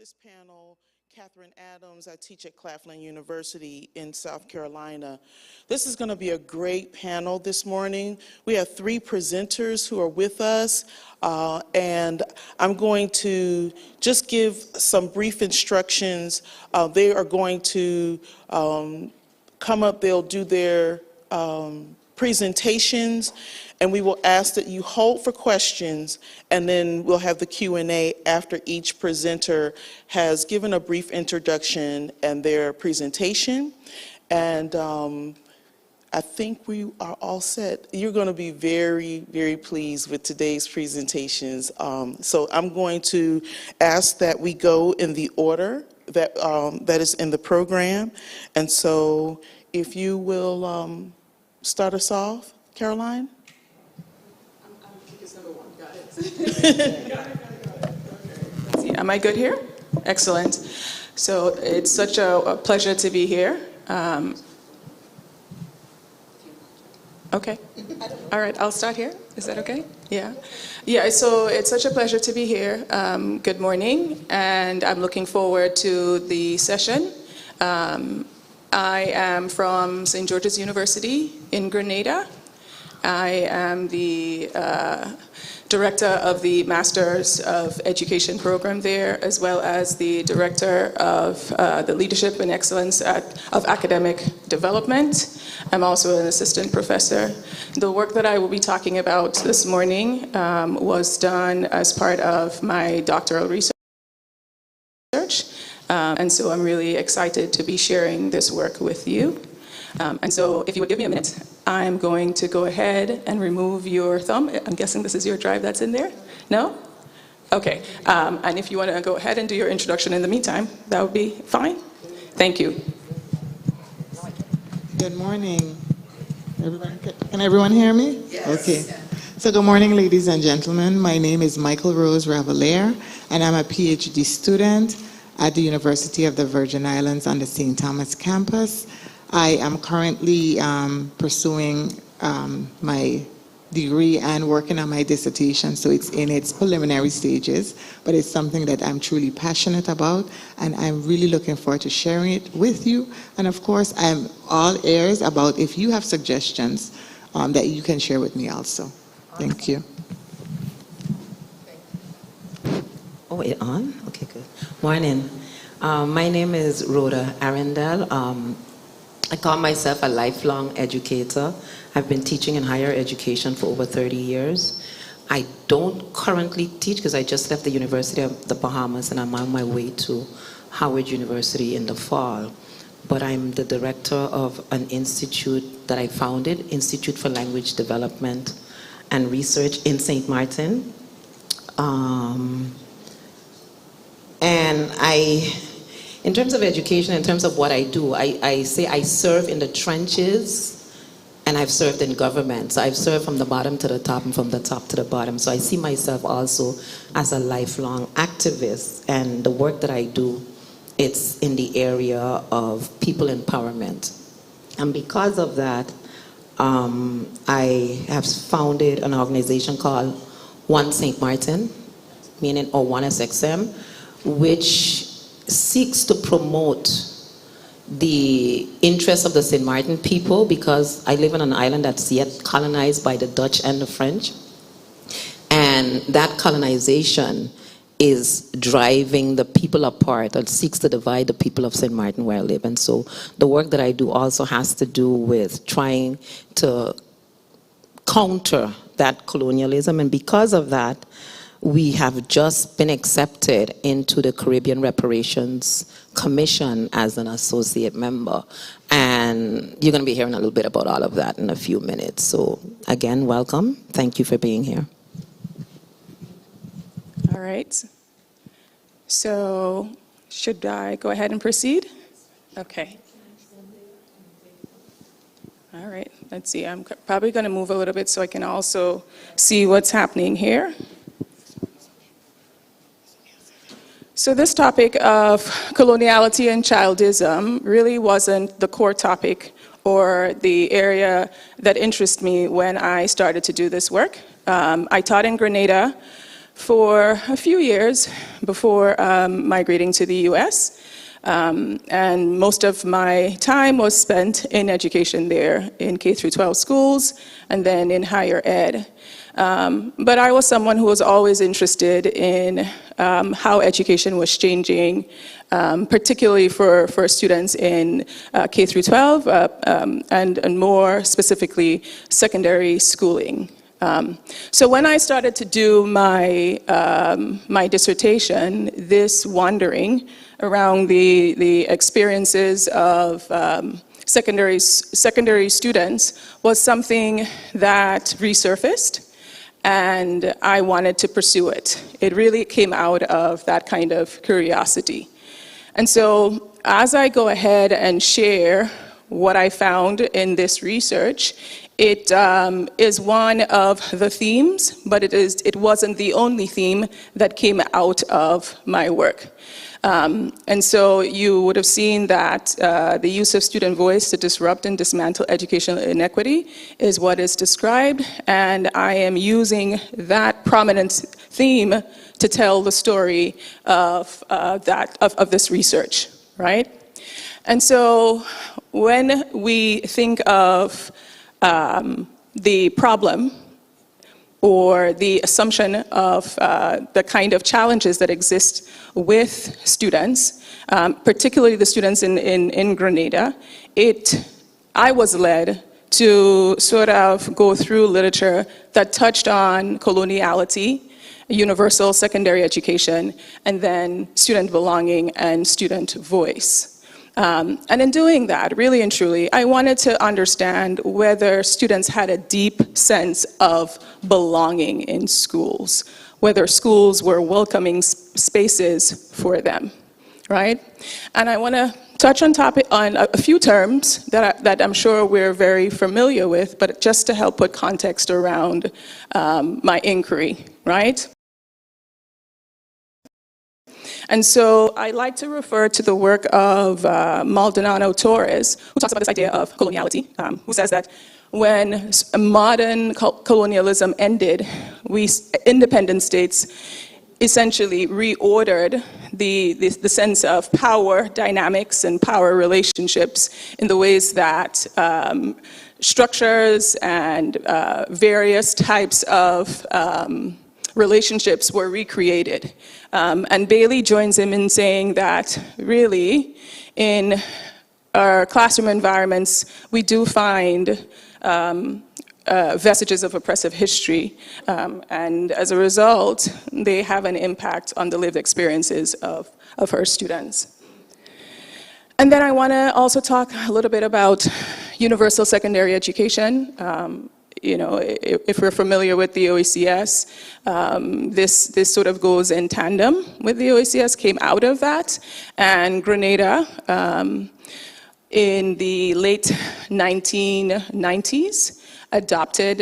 this panel, Catherine Adams. I teach at Claflin University in South Carolina. This is going to be a great panel this morning. We have three presenters who are with us, and I'm going to just give some brief instructions. They are going to come up, they'll do their presentations, and we will ask that you hold for questions, and then we'll have the Q&A after each presenter has given a brief introduction and their presentation. And I think we are all set. You're going to be very, very pleased with today's presentations. So I'm going to ask that we go in the order that, that is in the program. And so if you will start us off, Caroline? Number one. Got it. Let's see. Am I good here? Excellent. So it's such a pleasure to be here. Okay. All right, I'll start here. Is that okay? Yeah. Yeah, so it's such a pleasure to be here. Good morning, and I'm looking forward to the session. I am from St. George's University in Grenada. I am the director of the Masters of Education program there, as well as the director of the Leadership and Excellence of Academic Development. I'm also an assistant professor. The work that I will be talking about this morning was done as part of my doctoral research. And so I'm really excited to be sharing this work with you. And so if you would give me a minute, I'm going to go ahead and remove your thumb. I'm guessing this is your drive that's in there? No? Okay. And if you want to go ahead and do your introduction in the meantime, that would be fine. Thank you. Good morning. Can everyone hear me? Yes. Okay. So good morning, ladies and gentlemen. My name is Michael Rose Ravalier, and I'm a PhD student at the University of the Virgin Islands on the St. Thomas campus. I am currently pursuing my degree and working on my dissertation, so it's in its preliminary stages, but it's something that I'm truly passionate about, and I'm really looking forward to sharing it with you. And of course, I'm all ears about if you have suggestions that you can share with me also. Thank you. Oh, it on? Okay, good. Morning. My name is Rhoda Arundel. I call myself a lifelong educator. I've been teaching in higher education for over 30 years. I don't currently teach because I just left the University of the Bahamas and I'm on my way to Howard University in the fall. But I'm the director of an institute that I founded, Institute for Language Development and Research in St. Martin. And in terms of education, in terms of what I do, I say I serve in the trenches and I've served in government. So I've served from the bottom to the top and from the top to the bottom. So I see myself also as a lifelong activist, and the work that I do, it's in the area of people empowerment. And because of that, I have founded an organization called One St. Martin, meaning or One SXM, which seeks to promote the interests of the St. Martin people, because I live on an island that's yet colonized by the Dutch and the French. And that colonization is driving the people apart, or seeks to divide the people of St. Martin where I live. And so the work that I do also has to do with trying to counter that colonialism. And because of that, we have just been accepted into the Caribbean Reparations Commission as an associate member. And you're going to be hearing a little bit about all of that in a few minutes. So again, welcome. Thank you for being here. All right. So should I go ahead and proceed? Okay. All right. Let's see. I'm probably going to move a little bit so I can also see what's happening here. So this topic of coloniality and childism really wasn't the core topic or the area that interested me when I started to do this work. I taught in Grenada for a few years before migrating to the US. And most of my time was spent in education there, in K through 12 schools, and then in higher ed. But I was someone who was always interested in how education was changing, particularly for students in K through 12, and more specifically, secondary schooling. So when I started to do my, my dissertation, this wandering around the experiences of secondary students was something that resurfaced, and I wanted to pursue it. It really came out of that kind of curiosity. And so as I go ahead and share what I found in this research, it is one of the themes, but it wasn't the only theme that came out of my work. And so you would have seen that the use of student voice to disrupt and dismantle educational inequity is what is described, and I am using that prominent theme to tell the story of this research, right? And so when we think of the problem or the assumption of the kind of challenges that exist with students, particularly the students in Grenada, I was led to sort of go through literature that touched on coloniality, universal secondary education, and then student belonging and student voice. And in doing that, really and truly, I wanted to understand whether students had a deep sense of belonging in schools, whether schools were welcoming spaces for them, right? And I want to touch on a few terms that I'm sure we're very familiar with, but just to help put context around my inquiry, right? And so I like to refer to the work of Maldonado Torres, who talks about this idea of coloniality, who says that when modern colonialism ended, independent states essentially reordered the sense of power dynamics and power relationships in the ways that structures and various types of relationships were recreated. And Bailey joins him in saying that really in our classroom environments, we do find vestiges of oppressive history. And as a result, they have an impact on the lived experiences of her students. And then I want to also talk a little bit about universal secondary education. You know, if we're familiar with the OECS, this sort of goes in tandem with the OECS, came out of that. And Grenada, in the late 1990s, adopted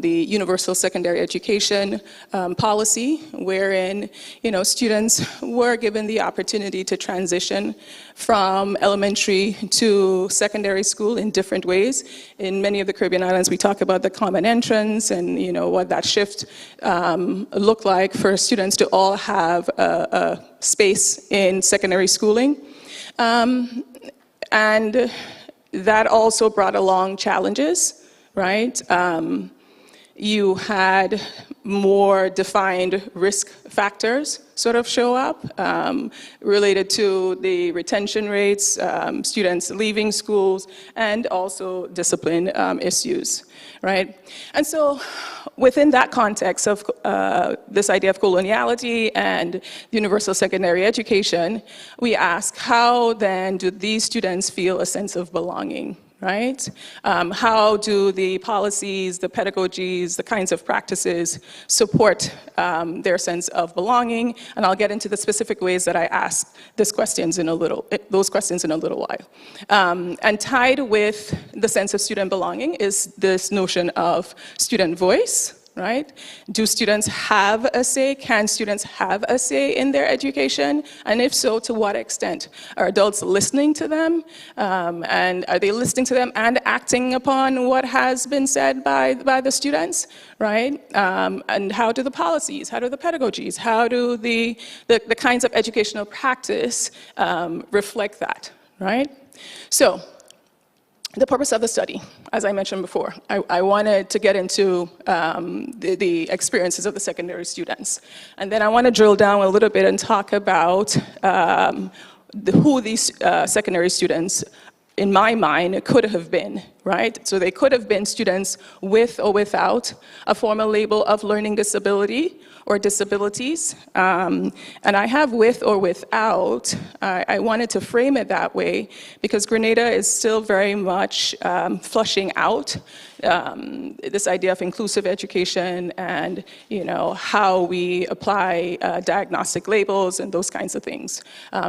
the universal secondary education policy, wherein students were given the opportunity to transition from elementary to secondary school in different ways. In many of the Caribbean islands, we talk about the common entrance and what that shift looked like for students to all have a space in secondary schooling. And that also brought along challenges. Right? You had more defined risk factors sort of show up related to the retention rates, students leaving schools, and also discipline issues, right? And so within that context of this idea of coloniality and universal secondary education, we ask, how then do these students feel a sense of belonging? Right? How do the policies, the pedagogies, the kinds of practices support their sense of belonging? And I'll get into the specific ways that I ask those questions in a little while. And tied with the sense of student belonging is this notion of student voice. right? Do students have a say? Can students have a say in their education? And if so, to what extent? Are adults listening to them? And are they listening to them and acting upon what has been said by the students, right? And how do the policies, how do the pedagogies, how do the kinds of educational practice reflect that, right? So, the purpose of the study, as I mentioned before, I wanted to get into the experiences of the secondary students. And then I want to drill down a little bit and talk about who these secondary students, in my mind, could have been, right? So they could have been students with or without a formal label of learning disability or disabilities. And I have with or without. I wanted to frame it that way because Grenada is still very much flushing out this idea of inclusive education and, you know, how we apply diagnostic labels and those kinds of things.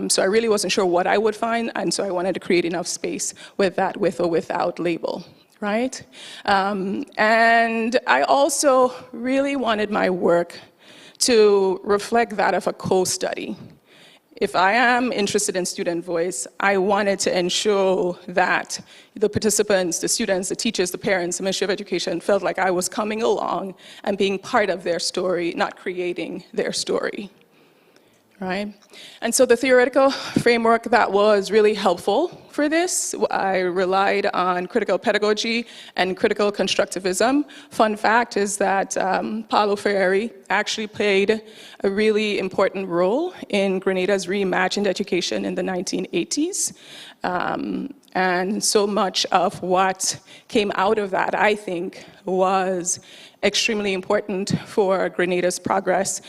So I really wasn't sure what I would find, and so I wanted to create enough space with that with or without label, right? And I also really wanted my work to reflect that of a co-study. If I am interested in student voice, I wanted to ensure that the participants, the students, the teachers, the parents, the Ministry of Education felt like I was coming along and being part of their story, not creating their story, right? And so the theoretical framework that was really helpful for this, I relied on critical pedagogy and critical constructivism. Fun fact is that Paulo Freire actually played a really important role in Grenada's reimagined education in the 1980s. And so much of what came out of that, I think, was extremely important for Grenada's progress,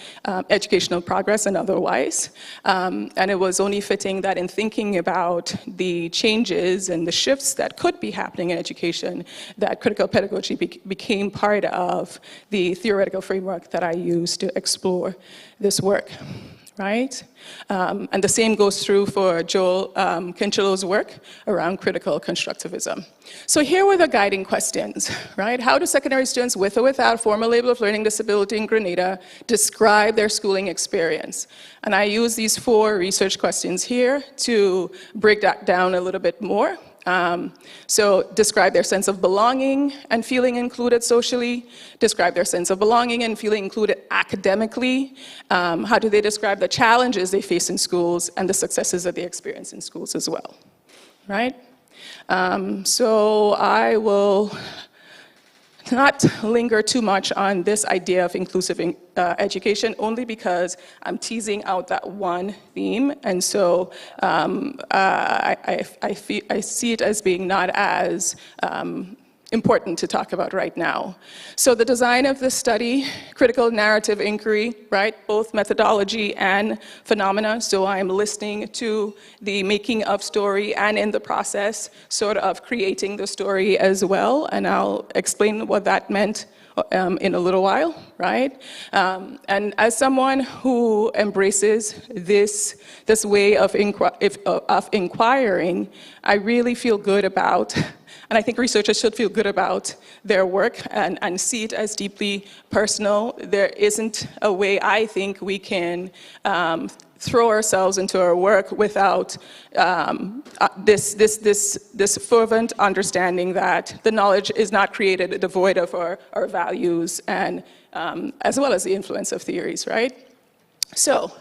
educational progress and otherwise. And it was only fitting that in thinking about the changes and the shifts that could be happening in education, that critical pedagogy became part of the theoretical framework that I used to explore this work. Right? And the same goes through for Joel Kinchelo's work around critical constructivism. So here were the guiding questions, right? How do secondary students with or without a formal label of learning disability in Grenada describe their schooling experience? And I use these 4 research questions here to break that down a little bit more. So describe their sense of belonging and feeling included socially, describe their sense of belonging and feeling included academically, how do they describe the challenges they face in schools and the successes that they experience in schools as well, right? So I will not linger too much on this idea of inclusive education, only because I'm teasing out that one theme, and so I see it as being not as important to talk about right now. So the design of this study, critical narrative inquiry, right, both methodology and phenomena, so I'm listening to the making of story and in the process sort of creating the story as well, and I'll explain what that meant in a little while, right? And as someone who embraces this way of inquiring, I really feel good about, and I think researchers should feel good about their work and see it as deeply personal. There isn't a way I think we can throw ourselves into our work without this fervent understanding that the knowledge is not created devoid of our values and as well as the influence of theories, right? So,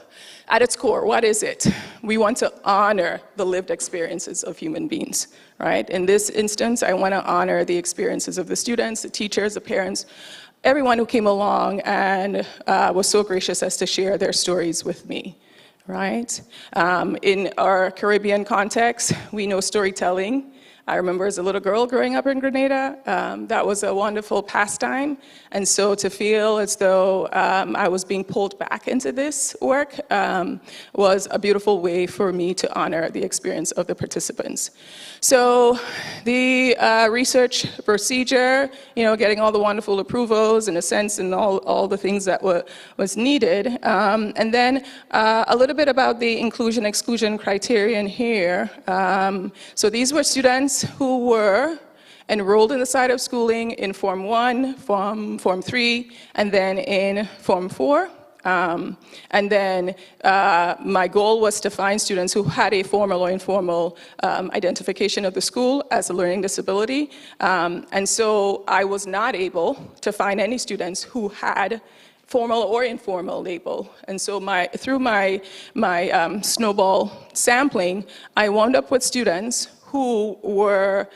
at its core, what is it? We want to honor the lived experiences of human beings, right? In this instance, I want to honor the experiences of the students, the teachers, the parents, everyone who came along and was so gracious as to share their stories with me, right? In our Caribbean context, we know storytelling. I remember as a little girl growing up in Grenada, that was a wonderful pastime. And so to feel as though I was being pulled back into this work was a beautiful way for me to honor the experience of the participants. So the research procedure, you know, getting all the wonderful approvals in a sense and all the things that was needed. And then a little bit about the inclusion-exclusion criterion here. So these were students who were enrolled in the side of schooling in Form 1, Form 3, and then in Form 4. And then my goal was to find students who had a formal or informal identification of the school as a learning disability. And so I was not able to find any students who had formal or informal label. And so through my snowball sampling, I wound up with students who were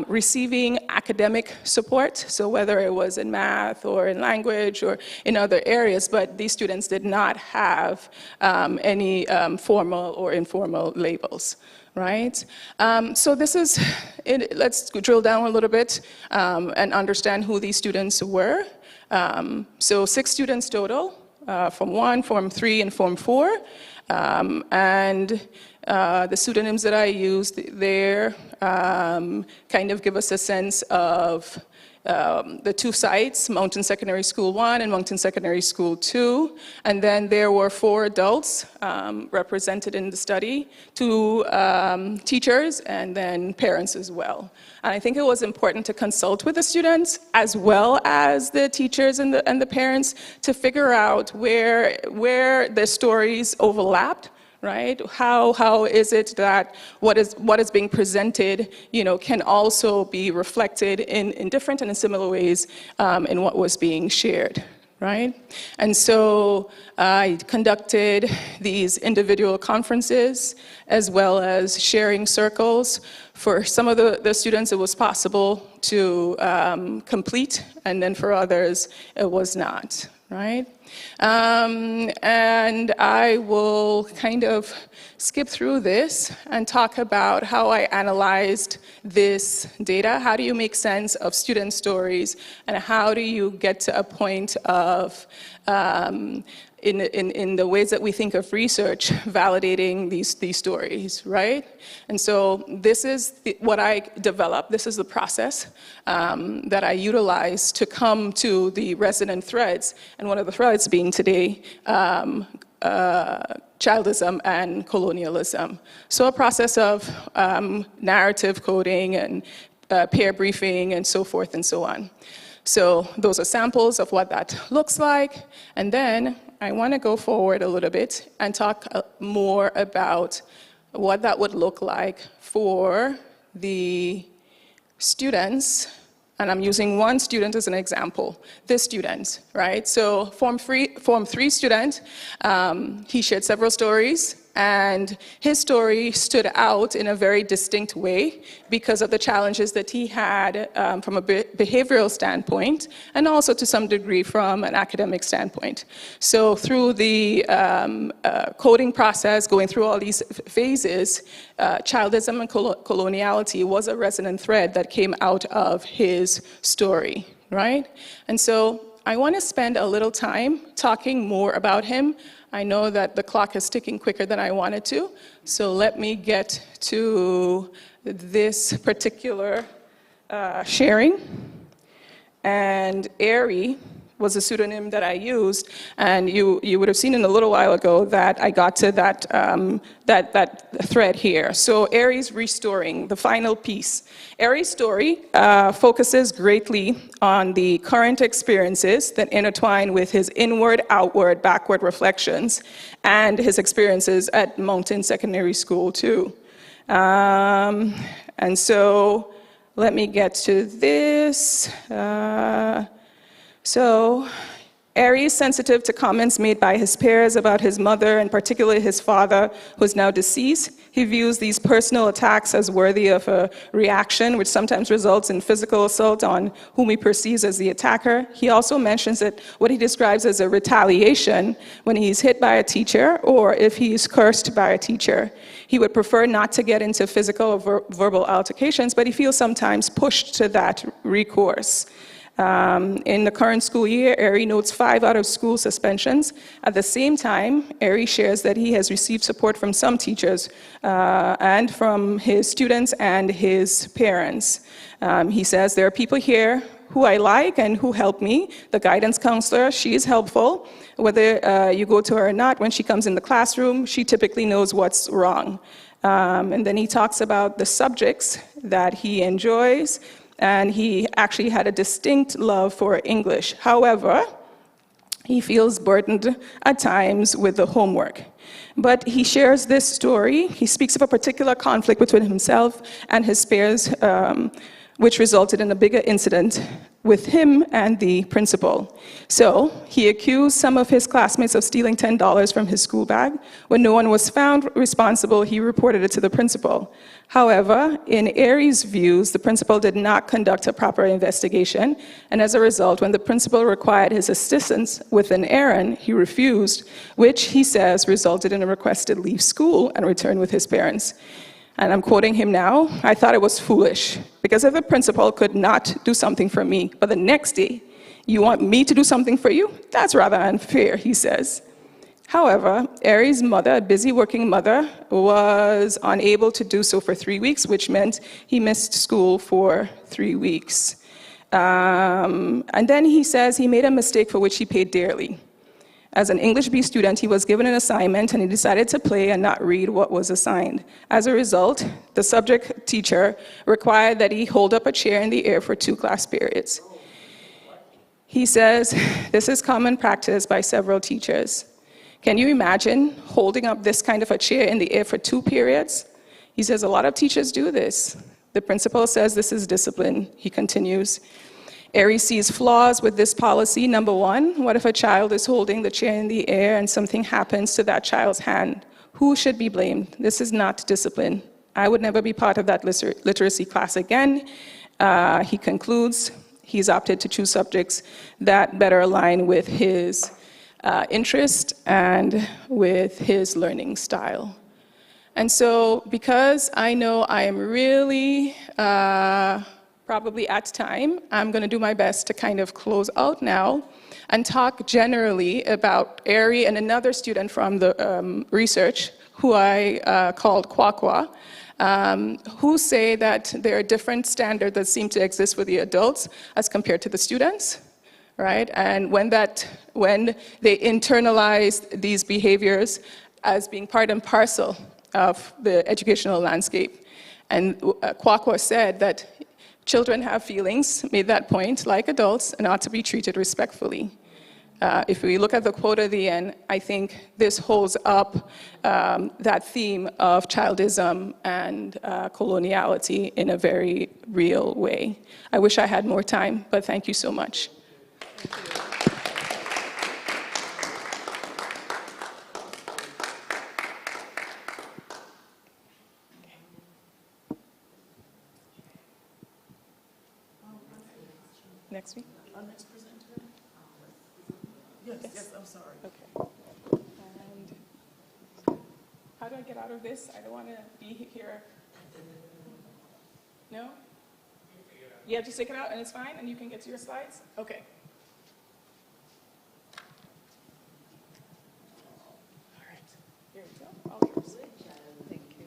receiving academic support, so whether it was in math or in language or in other areas, but these students did not have any formal or informal labels, right? So this is, let's drill down a little bit and understand who these students were. So 6 students total, Form 1, Form 3, and Form 4. The pseudonyms that I used there kind of give us a sense of the 2 sites, Mountain Secondary School 1 and Mountain Secondary School 2. And then there were 4 adults represented in the study, 2 teachers, and then parents as well. And I think it was important to consult with the students as well as the teachers and the parents to figure out where the stories overlapped. Right? How is it that what is being presented, can also be reflected in different and in similar ways in what was being shared, right? And so I conducted these individual conferences as well as sharing circles. For some of the students, it was possible to complete, and then for others, it was not, right? And I will kind of skip through this and talk about how I analyzed this data. How do you make sense of student stories, and how do you get to a point of in the ways that we think of research, validating these stories, right? And so this is what I developed. This is the process that I utilize to come to the resonant threads, and one of the threads being today, childism and colonialism. So a process of narrative coding and peer briefing and so forth and so on. So those are samples of what that looks like, and then I want to go forward a little bit and talk more about what that would look like for the students. And I'm using one student as an example, this student, right? So Form 3 student, he shared several stories, and his story stood out in a very distinct way because of the challenges that he had from a behavioral standpoint, and also to some degree from an academic standpoint. So through the coding process, going through all these phases, childism and coloniality was a resonant thread that came out of his story, right? And so I want to spend a little time talking more about him. I know that the clock is ticking quicker than I wanted to, so let me get to this particular sharing. And Ari was a pseudonym that I used, and you would have seen in a little while ago that I got to that thread here. So Ari's restoring, the final piece. Ari's story focuses greatly on the current experiences that intertwine with his inward, outward, backward reflections, and his experiences at Mountain Secondary School too. And so let me get to this. So, Ari is sensitive to comments made by his peers about his mother, and particularly his father, who is now deceased. He views these personal attacks as worthy of a reaction, which sometimes results in physical assault on whom he perceives as the attacker. He also mentions that what he describes as a retaliation when he's hit by a teacher or if he's cursed by a teacher. He would prefer not to get into physical or verbal altercations, but he feels sometimes pushed to that recourse. In the current school year, Ari notes 5 out-of-school suspensions. At the same time, Ari shares that he has received support from some teachers and from his students and his parents. He says, there are people here who I like and who help me. The guidance counselor, she is helpful. Whether you go to her or not, when she comes in the classroom, she typically knows what's wrong. And then he talks about the subjects that he enjoys. and he actually had a distinct love for English. However, he feels burdened at times with the homework. But he shares this story. He speaks of a particular conflict between himself and his peers, which resulted in a bigger incident with him and the principal. So he accused some of his classmates of stealing $10 from his school bag. When no one was found responsible, he reported it to the principal. However, in Aries' views, the principal did not conduct a proper investigation, and as a result, when the principal required his assistance with an errand, he refused, which he says resulted in a request to leave school and return with his parents. And I'm quoting him now, "I thought it was foolish, because if the principal could not do something for me, but the next day, you want me to do something for you? That's rather unfair," he says. However, Aries' mother, a busy working mother, was unable to do so for 3 weeks, which meant he missed school for 3 weeks. And then he says he made a mistake for which he paid dearly. As an English B student, he was given an assignment and he decided to play and not read what was assigned. As a result, the subject teacher required that he hold up a chair in the air for 2 class periods. He says this is common practice by several teachers. Can you imagine holding up this kind of a chair in the air for 2 periods? He says a lot of teachers do this. The principal says this is discipline. He continues. Aries sees flaws with this policy. Number 1, what if a child is holding the chair in the air and something happens to that child's hand? Who should be blamed? This is not discipline. I would never be part of that literacy class again. He concludes he's opted to choose subjects that better align with his interest and with his learning style. And so because I know I am really probably at time, I'm going to do my best to kind of close out now and talk generally about Ari and another student from the research who I called Kwakwa, who say that there are different standards that seem to exist for the adults as compared to the students, right? And when they internalize these behaviors as being part and parcel of the educational landscape. And Kwakwa said that children have feelings, made that point, like adults, and ought to be treated respectfully. If we look at the quote at the end, I think this holds up that theme of childism and coloniality in a very real way. I wish I had more time, but thank you so much. Next week? Our next presenter? Yes, I'm sorry. Okay. And how do I get out of this? I don't want to be here. No? Yeah, just take it out and it's fine and you can get to your slides? Okay. All right. Here we go. All yours. Thank you.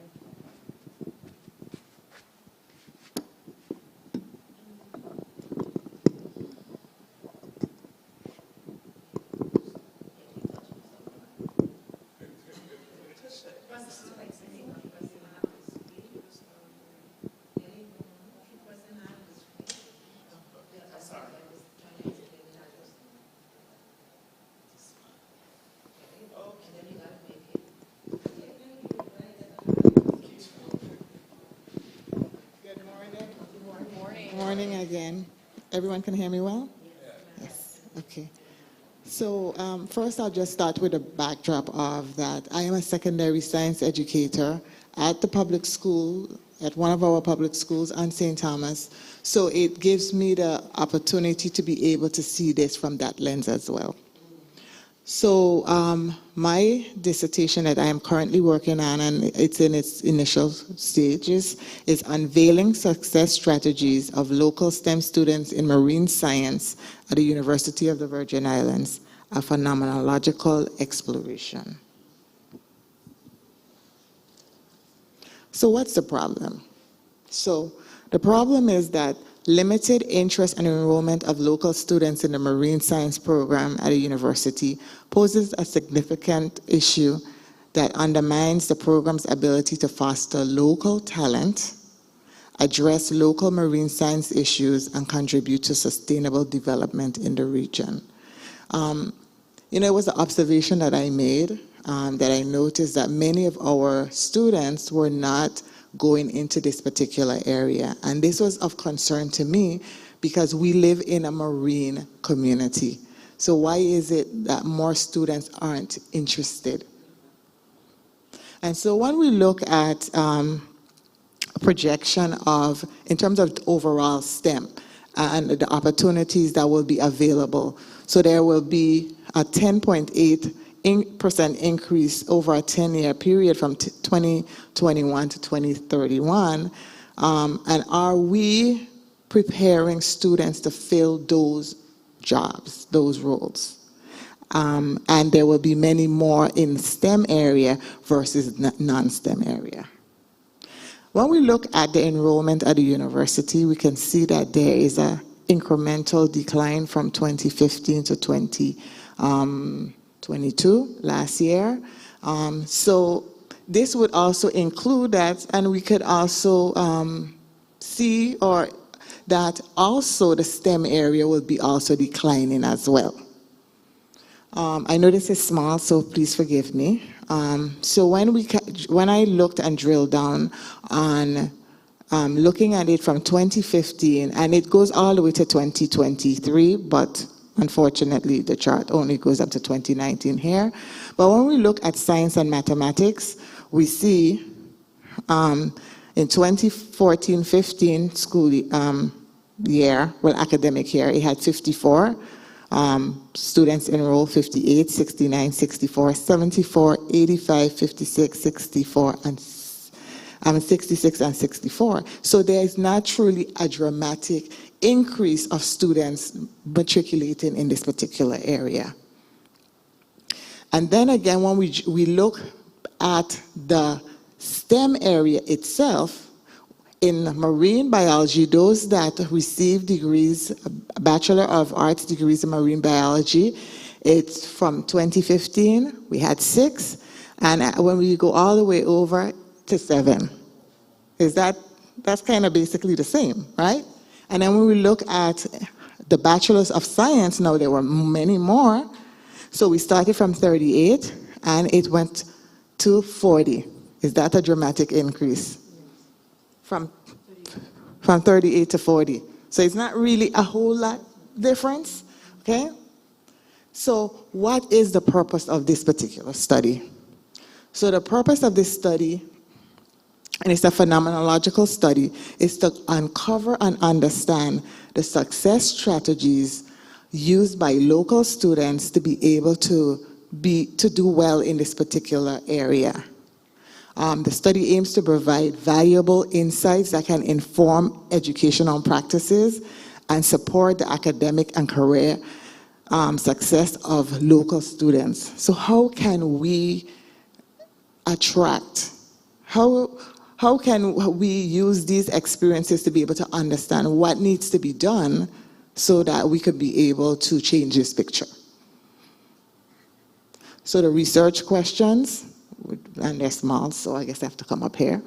Good morning again. Everyone can hear me well? Yes. Okay. So first I'll just start with a backdrop of that. I am a secondary science educator at the public school, at one of our public schools on St. Thomas. So it gives me the opportunity to be able to see this from that lens as well. So my dissertation that I am currently working on, and it's in its initial stages, is Unveiling Success Strategies of Local STEM Students in Marine Science at the University of the Virgin Islands, a phenomenological exploration. So what's the problem? So the problem is that limited interest and enrollment of local students in the marine science program at a university poses a significant issue that undermines the program's ability to foster local talent address local marine science issues, and contribute to sustainable development in the region. It was an observation that I made, that I noticed that many of our students were not going into this particular area. And this was of concern to me because we live in a marine community. So why is it that more students aren't interested? And so when we look at projection of, in terms of overall STEM and the opportunities that will be available, so there will be a 10.8% increase over a 10-year period from 2021 to 2031. And are we preparing students to fill those jobs, those roles? And there will be many more in STEM area versus non-STEM area. When we look at the enrollment at the university, we can see that there is an incremental decline from 2015 to 2022, last year. So this would also include that, and we could also see that also the STEM area will be also declining as well. I know this is small, so please forgive me. So when I looked and drilled down on looking at it from 2015, and it goes all the way to 2023, but unfortunately the chart only goes up to 2019 here. But when we look at science and mathematics, we see in 2014-15 school year, academic year, it had 54. Students enrolled 58, 69, 64, 74, 85, 56, 64, and 66 and 64. So there is not truly a dramatic increase of students matriculating in this particular area. And then again, when we look at the STEM area itself, in marine biology, those that receive degrees, Bachelor of Arts degrees in marine biology, it's from 2015, we had 6, and when we go all the way over to 7. That's kind of basically the same, right? And then when we look at the Bachelors of Science, now there were many more. So we started from 38, and it went to 40. Is that a dramatic increase? From 38 to 40. So it's not really a whole lot difference, okay? So what is the purpose of this particular study? So the purpose of this study, and it's a phenomenological study, is to uncover and understand the success strategies used by local students to be able to do well in this particular area. The study aims to provide valuable insights that can inform educational practices and support the academic and career success of local students. So how can we attract, how can we use these experiences to be able to understand what needs to be done so that we could be able to change this picture? So the research questions, and they're small, so I guess I have to come up here.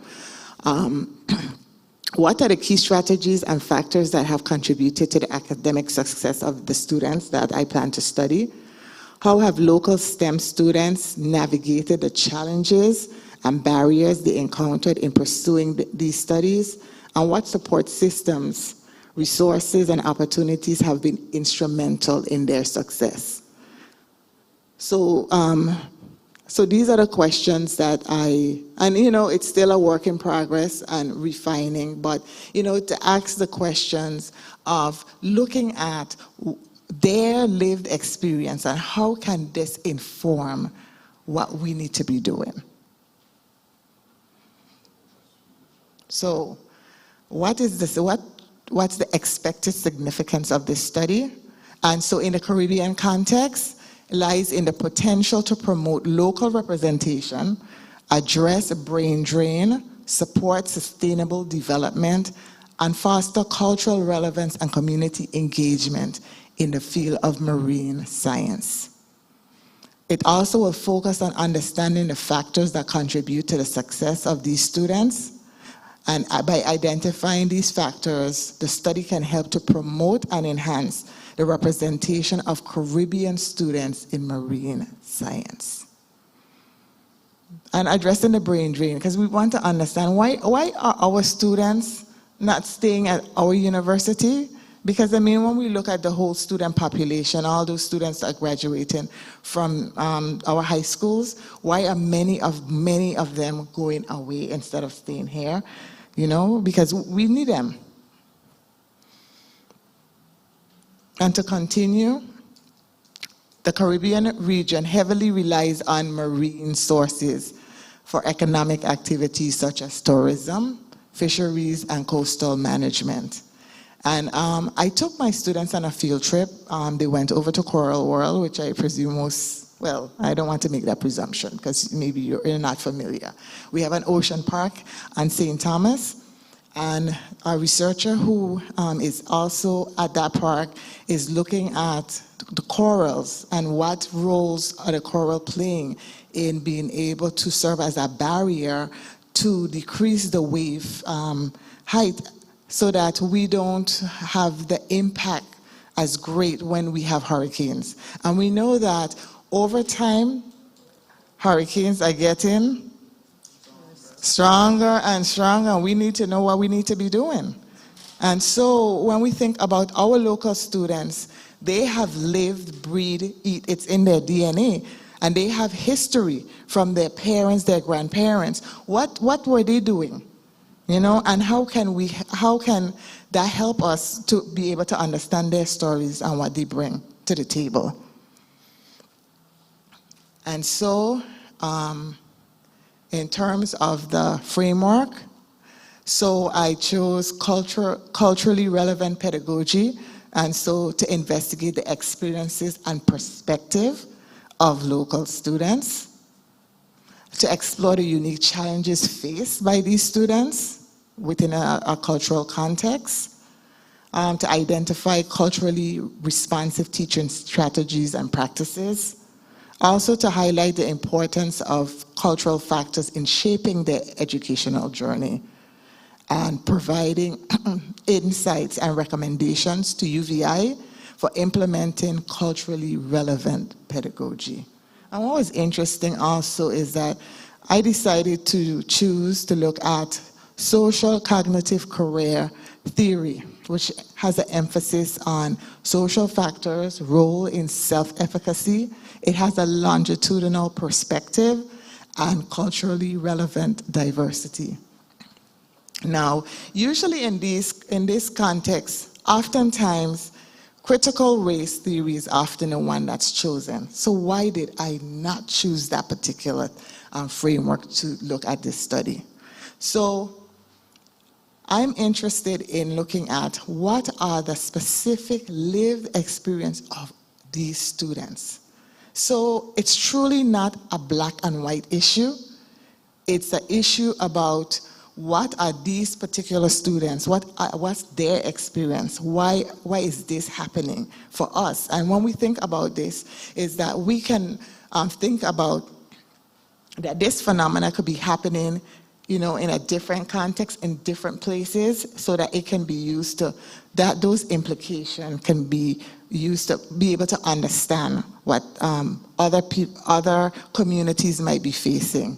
What are the key strategies and factors that have contributed to the academic success of the students that I plan to study? How have local STEM students navigated the challenges and barriers they encountered in pursuing these studies? And what support systems, resources, and opportunities have been instrumental in their success? So these are the questions that and it's still a work in progress and refining, but to ask the questions of looking at their lived experience and how can this inform what we need to be doing. So what is this? What's the expected significance of this study? And so in the Caribbean context, lies in the potential to promote local representation, address brain drain, support sustainable development, and foster cultural relevance and community engagement in the field of marine science. It also will focus on understanding the factors that contribute to the success of these students And by identifying these factors, the study can help to promote and enhance the representation of Caribbean students in marine science. And addressing the brain drain, because we want to understand why are our students not staying at our university? Because I mean, when we look at the whole student population, all those students that are graduating from our high schools, why are many of them going away instead of staying here? You know, because we need them. And to continue, the Caribbean region heavily relies on marine sources for economic activities such as tourism, fisheries, and coastal management. And I took my students on a field trip. They went over to Coral World, which I presume well, I don't want to make that presumption because maybe you're not familiar. We have an ocean park on St. Thomas, and a researcher who is also at that park is looking at the corals and what roles are the coral playing in being able to serve as a barrier to decrease the wave height so that we don't have the impact as great when we have hurricanes. And we know that over time, hurricanes are getting stronger and stronger. We need to know what we need to be doing. And so when we think about our local students, they have lived, breathed, eat, it's in their DNA. And they have history from their parents, their grandparents. What were they doing? You know, and how can that help us to be able to understand their stories and what they bring to the table? And so, in terms of the framework, so I chose culturally relevant pedagogy, and so to investigate the experiences and perspective of local students, to explore the unique challenges faced by these students within a cultural context, to identify culturally responsive teaching strategies and practices, also to highlight the importance of cultural factors in shaping their educational journey, and providing insights and recommendations to UVI for implementing culturally relevant pedagogy. And what was interesting also is that I decided to choose to look at social cognitive career theory, which has an emphasis on social factors, role in self-efficacy. It has a longitudinal perspective and culturally relevant diversity. Now, usually in this context, oftentimes, critical race theory is often the one that's chosen. So why did I not choose that particular framework to look at this study? So I'm interested in looking at what are the specific lived experience of these students. So it's truly not a black and white issue. It's an issue about what are these particular students, what's their experience, why is this happening for us? And when we think about this, is that we can think about that this phenomena could be happening, you know, in a different context, in different places, so that it can be used to, that those implications can be used to be able to understand what other communities might be facing.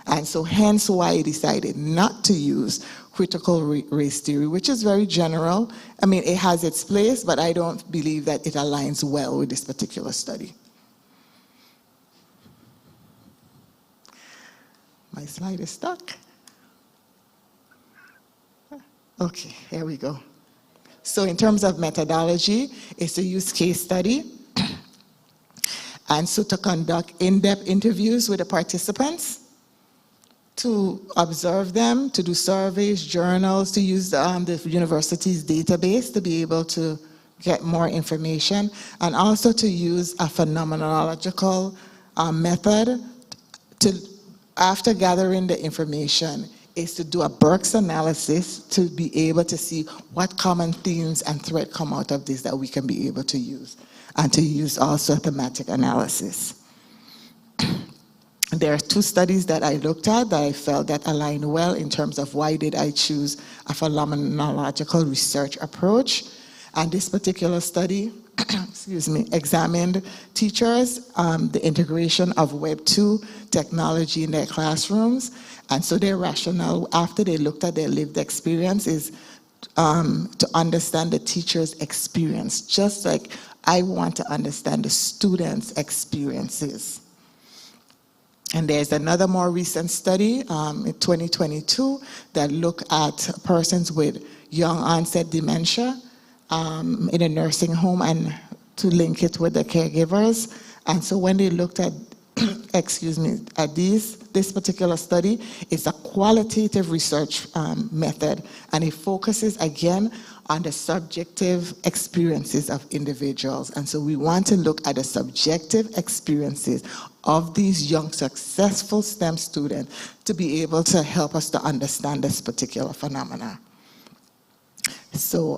And so hence why I decided not to use critical race theory, which is very general. I mean, it has its place, but I don't believe that it aligns well with this particular study. My slide is stuck. Okay, here we go. So in terms of methodology, it's to use case study, and so to conduct in-depth interviews with the participants, to observe them, to do surveys, journals, to use the university's database to be able to get more information, and also to use a phenomenological method to, after gathering the information, is to do a Burke's analysis to be able to see what common themes and thread come out of this that we can be able to use, and to use also thematic analysis. There are two studies that I looked at that I felt that aligned well in terms of why did I choose a phenomenological research approach. And this particular study, excuse me, examined teachers, the integration of Web 2 technology in their classrooms. And so their rationale, after they looked at their lived experience, is to understand the teacher's experience, just like I want to understand the students' experiences. And there's another more recent study in 2022 that looked at persons with young onset dementia in a nursing home and to link it with the caregivers. And so when they looked at, excuse me, at this particular study, it's a qualitative research method, and it focuses again on the subjective experiences of individuals. And so we want to look at the subjective experiences of these young, successful STEM students to be able to help us to understand this particular phenomena. So,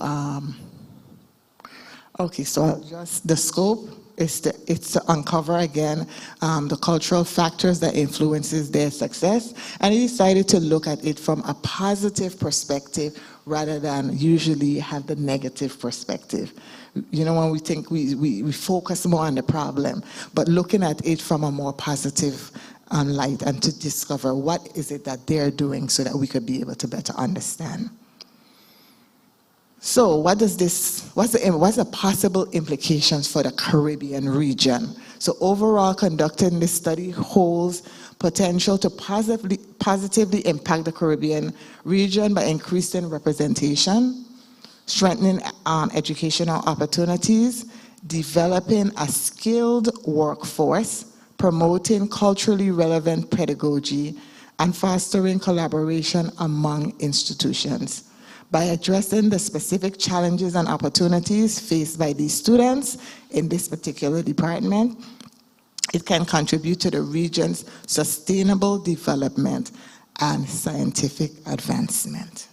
okay, so just the scope is to uncover again the cultural factors that influences their success, and I decided to look at it from a positive perspective rather than usually have the negative perspective. You know, when we think we focus more on the problem, but looking at it from a more positive light and to discover what is it that they're doing so that we could be able to better understand. So what's the possible implications for the Caribbean region? So overall, conducting this study holds potential to positively impact the Caribbean region by increasing representation, strengthening educational opportunities, developing a skilled workforce, promoting culturally relevant pedagogy, and fostering collaboration among institutions. By addressing the specific challenges and opportunities faced by these students in this particular department, it can contribute to the region's sustainable development and scientific advancement.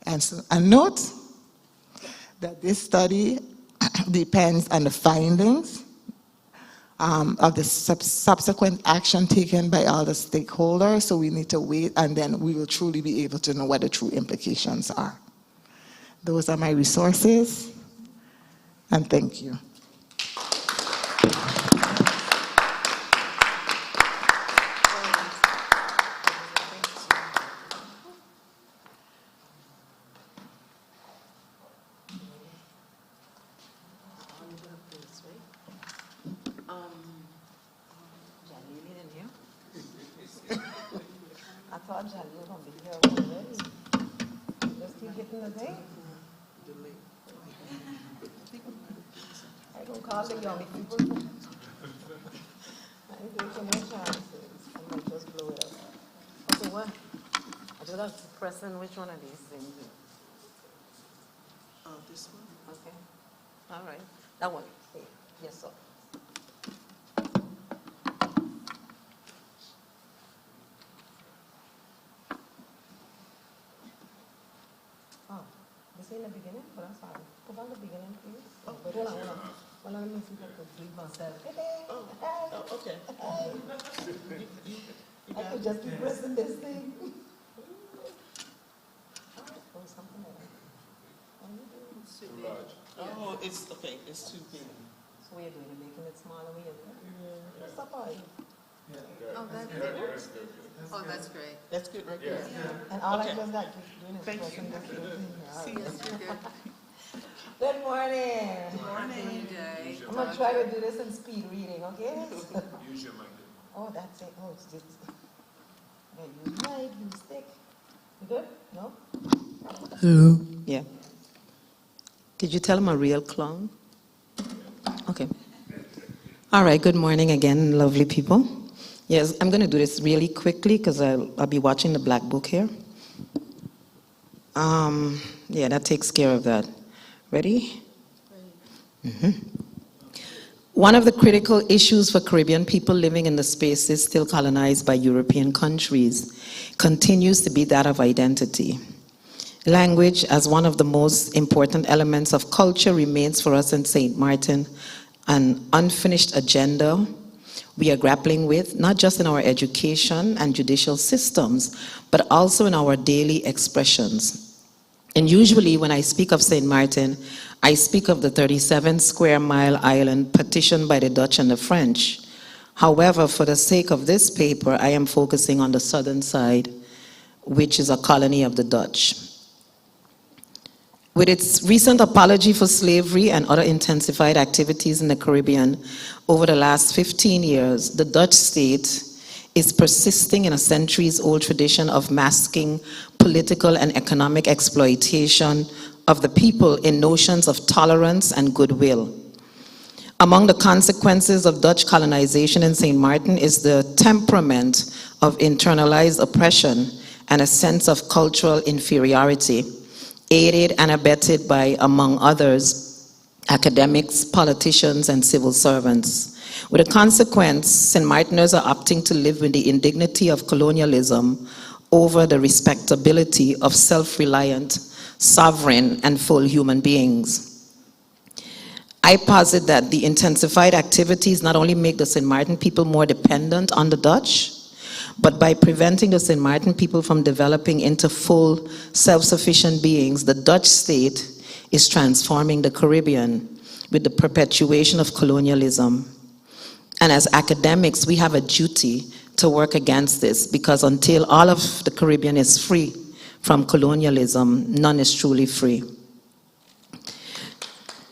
And so, and note that this study depends on the findings of the subsequent action taken by all the stakeholders, so we need to wait, and then we will truly be able to know what the true implications are. Those are my resources, and thank you. I thought Jalil was going to be here already. Just keep getting the day. I don't call the young people. I ain't taking no chances. I might just blow it up. Okay, what? I just have to press in which one of these things. This one? Okay. All right. That one. Hey. Yes, sir. This in the beginning, but I'm sorry. Go back to the beginning, please. Oh, but hold on. Well, let me see if I could leave myself. Okay. I could just keep pressing this thing. Or something like that. Too large. Oh, it's okay. It's too big. So what are you doing? You're making it smaller when you're doing it? What's up, are you? Oh, that's good. Oh, that's great. That's good right there. And all Okay. I just got to keep doing is Thank pressing you. this little thing here. All See right. Yes, you're good. Good morning. Morning, Day. I'm going to try to do this in speed reading, okay? Use your mic. Oh, that's it. Oh, it's just. Yeah, use mic, use stick. You good? No? Hello. Yeah. Did you tell him a real clown? Okay. All right, good morning again, lovely people. Yes, I'm going to do this really quickly because I'll be watching the black book here. Yeah, that takes care of that. Ready? One of the critical issues for Caribbean people living in the spaces still colonized by European countries continues to be that of identity. Language, as one of the most important elements of culture, remains for us in St. Martin an unfinished agenda we are grappling with, not just in our education and judicial systems, but also in our daily expressions. And usually when I speak of St. Martin, I speak of the 37 square mile island partitioned by the Dutch and the French. However, for the sake of this paper, I am focusing on the southern side, which is a colony of the Dutch. With its recent apology for slavery and other intensified activities in the Caribbean over the last 15 years, the Dutch state is persisting in a centuries-old tradition of masking political and economic exploitation of the people in notions of tolerance and goodwill. Among the consequences of Dutch colonization in St. Martin is the temperament of internalized oppression and a sense of cultural inferiority, aided and abetted by, among others, academics, politicians, and civil servants. With a consequence, St. Martiners are opting to live with the indignity of colonialism over the respectability of self-reliant, sovereign, and full human beings. I posit that the intensified activities not only make the St. Martin people more dependent on the Dutch, but by preventing the St. Martin people from developing into full self-sufficient beings, the Dutch state is transforming the Caribbean with the perpetuation of colonialism. And as academics, we have a duty to work against this, because until all of the Caribbean is free from colonialism, none is truly free.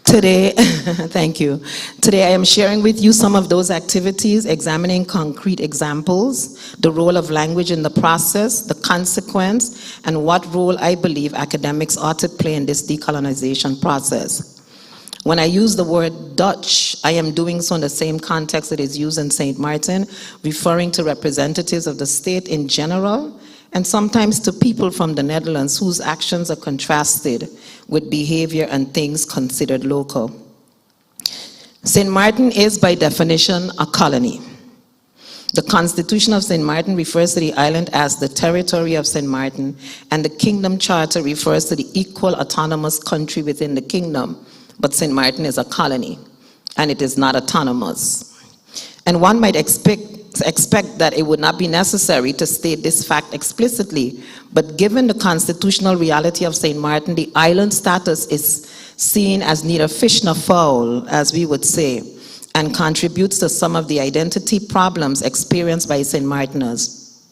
Today, thank you. Today I am sharing with you some of those activities, examining concrete examples, the role of language in the process, the consequence, and what role I believe academics ought to play in this decolonization process. When I use the word Dutch, I am doing so in the same context that is used in St. Martin, referring to representatives of the state in general, and sometimes to people from the Netherlands whose actions are contrasted with behavior and things considered local. St. Martin is, by definition, a colony. The Constitution of St. Martin refers to the island as the territory of St. Martin, and the Kingdom Charter refers to the equal autonomous country within the kingdom. But St. Martin is a colony, and it is not autonomous. And one might expect that it would not be necessary to state this fact explicitly, but given the constitutional reality of St. Martin, the island status is seen as neither fish nor fowl, as we would say, and contributes to some of the identity problems experienced by St. Martiners.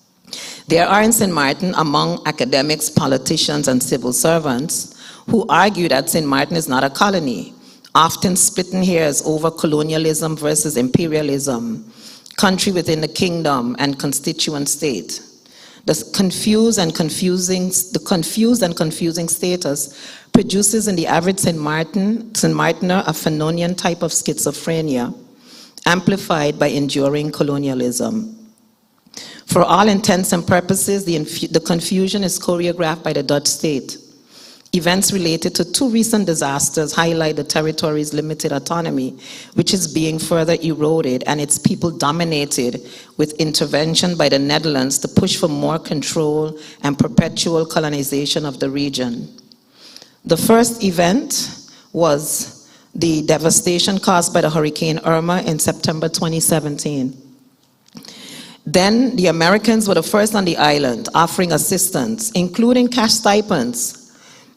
There are in St. Martin, among academics, politicians, and civil servants, who argue that St. Martin is not a colony, often splitting hairs over colonialism versus imperialism, country within the kingdom, and constituent state. The confused and confusing status produces in the average St. Martiner a Fanonian type of schizophrenia, amplified by enduring colonialism. For all intents and purposes, the confusion is choreographed by the Dutch state. Events related to two recent disasters highlight the territory's limited autonomy, which is being further eroded, and its people dominated with intervention by the Netherlands to push for more control and perpetual colonization of the region. The first event was the devastation caused by the Hurricane Irma in September 2017. Then the Americans were the first on the island, offering assistance, including cash stipends.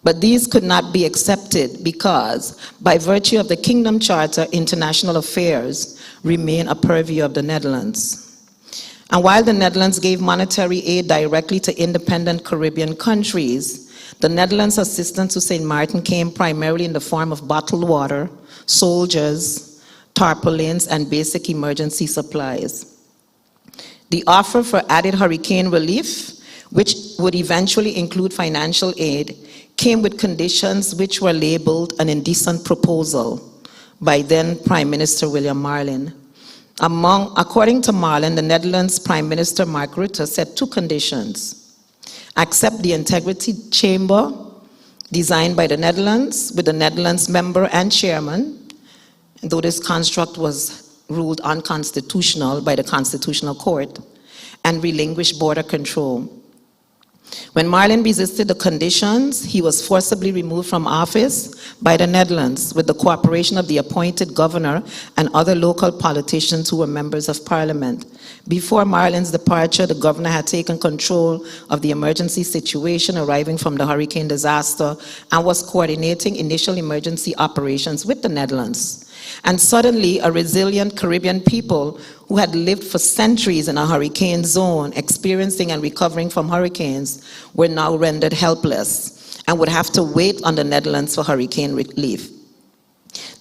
But these could not be accepted because, by virtue of the Kingdom Charter, international affairs remain a purview of the Netherlands. And while the Netherlands gave monetary aid directly to independent Caribbean countries, the Netherlands' assistance to St. Martin came primarily in the form of bottled water, soldiers, tarpaulins, and basic emergency supplies. The offer for added hurricane relief, which would eventually include financial aid, came with conditions which were labeled an indecent proposal by then Prime Minister William Marlin. According to Marlin, the Netherlands Prime Minister Mark Rutte set two conditions: accept the integrity chamber designed by the Netherlands, with the Netherlands member and chairman, though this construct was ruled unconstitutional by the Constitutional Court, and relinquish border control. When Marlin resisted the conditions, he was forcibly removed from office by the Netherlands with the cooperation of the appointed governor and other local politicians who were members of parliament. Before Marlin's departure, the governor had taken control of the emergency situation arriving from the hurricane disaster and was coordinating initial emergency operations with the Netherlands. And suddenly, a resilient Caribbean people who had lived for centuries in a hurricane zone, experiencing and recovering from hurricanes, were now rendered helpless and would have to wait on the Netherlands for hurricane relief.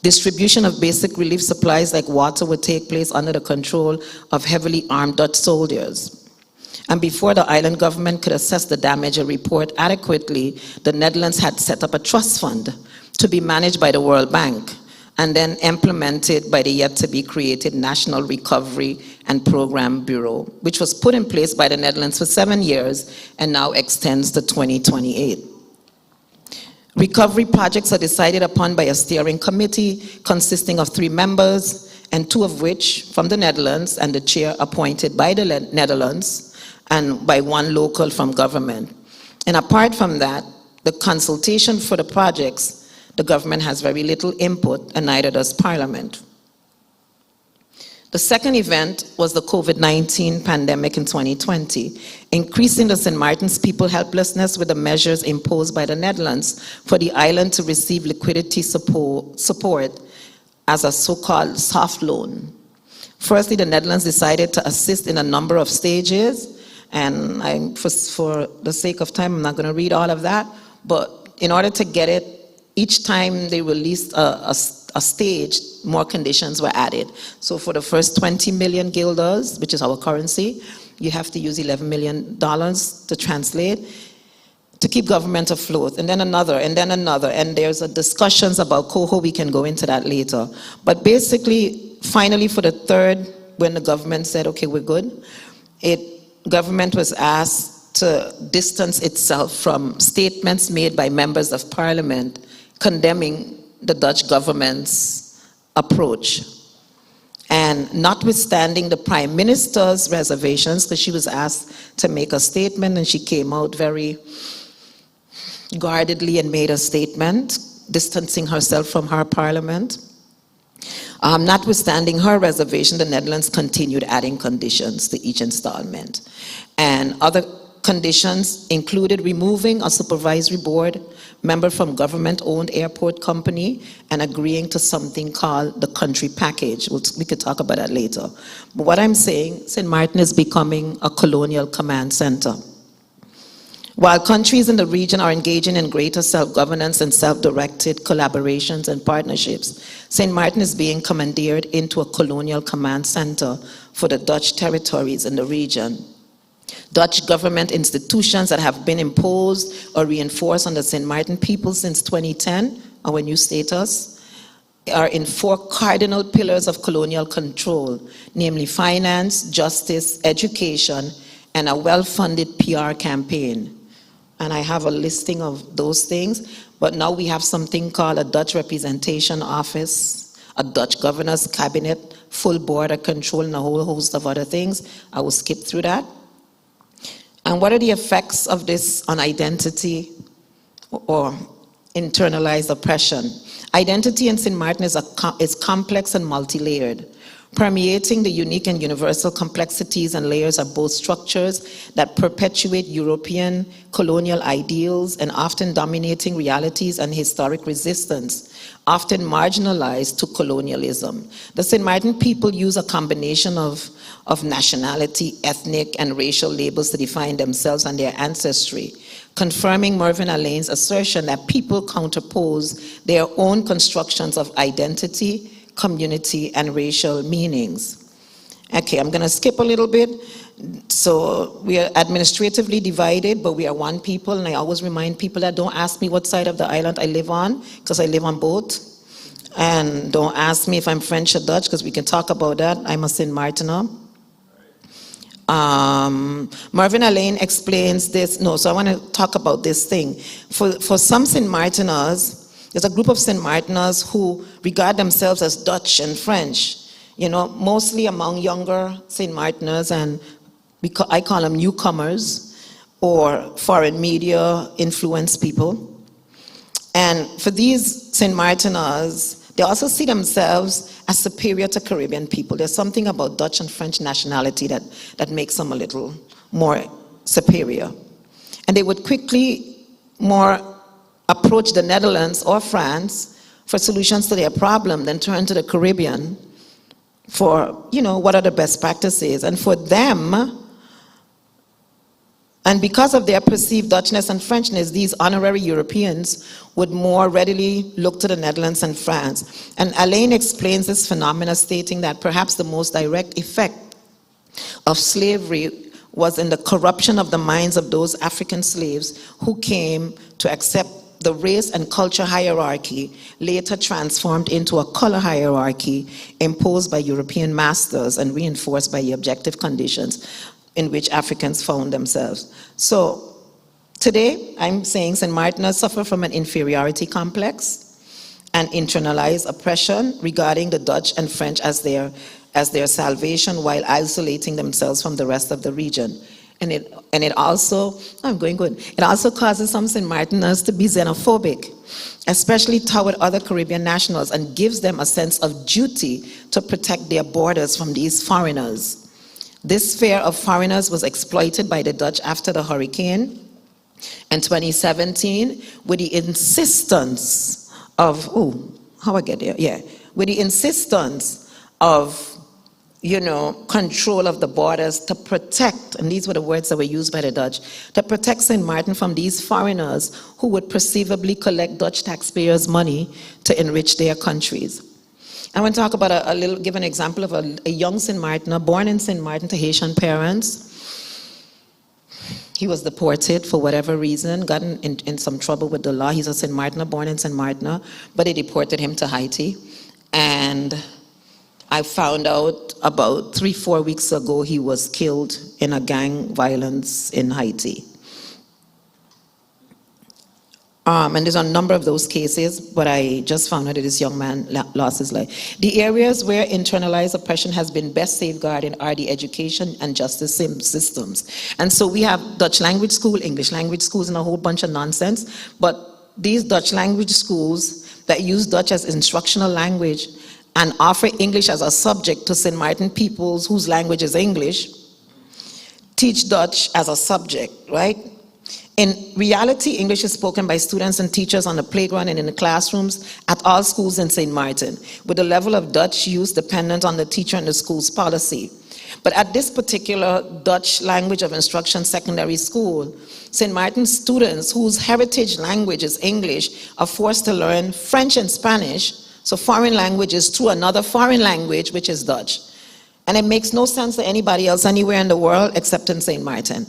Distribution of basic relief supplies like water would take place under the control of heavily armed Dutch soldiers. And before the island government could assess the damage and report adequately, the Netherlands had set up a trust fund to be managed by the World Bank and then implemented by the yet-to-be-created National Recovery and Program Bureau, which was put in place by the Netherlands for 7 years and now extends to 2028. Recovery projects are decided upon by a steering committee consisting of 3 members, and 2 of which from the Netherlands, and the chair appointed by the Netherlands, and by 1 local from government. And apart from that, the consultation for the projects, the government has very little input, and neither does Parliament. The second event was the COVID-19 pandemic in 2020, increasing the St. Martin's people helplessness with the measures imposed by the Netherlands for the island to receive liquidity support as a so-called soft loan. Firstly, the Netherlands decided to assist in a number of stages, and for the sake of time, I'm not going to read all of that, but in order to get it, each time they released a stage, more conditions were added. So for the first 20 million guilders, which is our currency, you have to use $11 million to translate to keep government afloat, and then another, and then another, and there's discussions about Coho. We can go into that later. But basically, finally for the third, when the government said, okay, we're good, government was asked to distance itself from statements made by members of parliament condemning the Dutch government's approach. And notwithstanding the Prime Minister's reservations, because she was asked to make a statement and she came out very guardedly and made a statement, distancing herself from her parliament. Notwithstanding her reservation, the Netherlands continued adding conditions to each installment. And other conditions included removing a supervisory board member from government-owned airport company and agreeing to something called the country package. We could talk about that later. But what I'm saying, St. Martin is becoming a colonial command center. While countries in the region are engaging in greater self-governance and self-directed collaborations and partnerships, St. Martin is being commandeered into a colonial command center for the Dutch territories in the region. Dutch government institutions that have been imposed or reinforced on the St. Martin people since 2010, our new status, are in 4 cardinal pillars of colonial control, namely finance, justice, education, and a well-funded PR campaign. And I have a listing of those things, but now we have something called a Dutch Representation Office, a Dutch Governor's Cabinet, full border control, and a whole host of other things. I will skip through that. And what are the effects of this on identity or internalized oppression? Identity in St. Martin is complex and multi-layered. Permeating the unique and universal complexities and layers of both structures that perpetuate European colonial ideals and often dominating realities and historic resistance, often marginalized to colonialism. The St. Martin people use a combination of nationality, ethnic, and racial labels to define themselves and their ancestry, confirming Mervyn Alain's assertion that people counterpose their own constructions of identity, community, and racial meanings. Okay, I'm going to skip a little bit. So we are administratively divided, but we are one people, and I always remind people that don't ask me what side of the island I live on, because I live on both. And don't ask me if I'm French or Dutch, because we can talk about that. I'm a St. Martiner. Mervyn Alain explains this. So I want to talk about this thing. For some St. Martiners, there's a group of St. Martiners who regard themselves as Dutch and French, mostly among younger St. Martiners, and I call them newcomers. or foreign media influence people. And for these St. Martiners, they also see themselves as superior to Caribbean people. There's something about Dutch and French nationality that makes them a little more superior. And they would quickly more approach the Netherlands or France for solutions to their problem than turn to the Caribbean for, what are the best practices. And for them, and because of their perceived Dutchness and Frenchness, these honorary Europeans would more readily look to the Netherlands and France. And Alain explains this phenomena, stating that perhaps the most direct effect of slavery was in the corruption of the minds of those African slaves who came to accept the race and culture hierarchy, later transformed into a color hierarchy imposed by European masters and reinforced by the objective conditions in which Africans found themselves. So today, I'm saying St. Martiners suffer from an inferiority complex and internalized oppression regarding the Dutch and French as their salvation, while isolating themselves from the rest of the region. And it also, I'm going good. It also causes some St. Martiners to be xenophobic, especially toward other Caribbean nationals, and gives them a sense of duty to protect their borders from these foreigners. This fear of foreigners was exploited by the Dutch after the hurricane in 2017 with the insistence of, with the insistence of, control of the borders to protect, and these were the words that were used by the Dutch, to protect St. Martin from these foreigners who would perceivably collect Dutch taxpayers' money to enrich their countries. I want to talk about give an example of a young St. Martiner, born in St. Martin to Haitian parents. He was deported for whatever reason, got in some trouble with the law. He's a St. Martiner, born in St. Martiner, but they deported him to Haiti. And I found out about 3-4 weeks ago he was killed in a gang violence in Haiti. And there's a number of those cases, but I just found out that this young man lost his life. The areas where internalized oppression has been best safeguarded are the education and justice systems. And so we have Dutch language school, English language schools, and a whole bunch of nonsense. But these Dutch language schools that use Dutch as instructional language and offer English as a subject to St. Martin peoples whose language is English, teach Dutch as a subject, right? In reality, English is spoken by students and teachers on the playground and in the classrooms at all schools in St. Martin, with the level of Dutch use dependent on the teacher and the school's policy. But at this particular Dutch language of instruction secondary school, St. Martin students whose heritage language is English are forced to learn French and Spanish, so foreign languages, through another foreign language, which is Dutch. And it makes no sense to anybody else anywhere in the world except in St. Martin.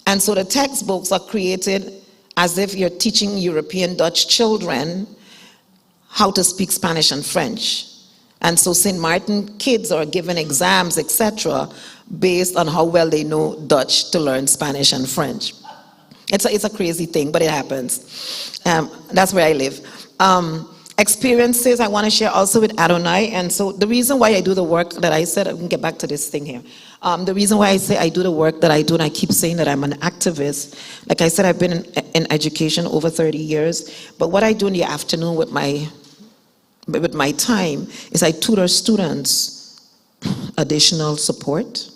And so the textbooks are created as if you're teaching European Dutch children how to speak Spanish and French. And so St. Martin kids are given exams, etc., based on how well they know Dutch to learn Spanish and French. It's a crazy thing, but it happens. That's where I live. Experiences I want to share also with Adonai. And so the reason why I do the work that I said, I can get back to this thing here. The reason why I say I do the work that I do, and I keep saying that I'm an activist, like I said, I've been in education over 30 years, but what I do in the afternoon with my time is I tutor students additional support.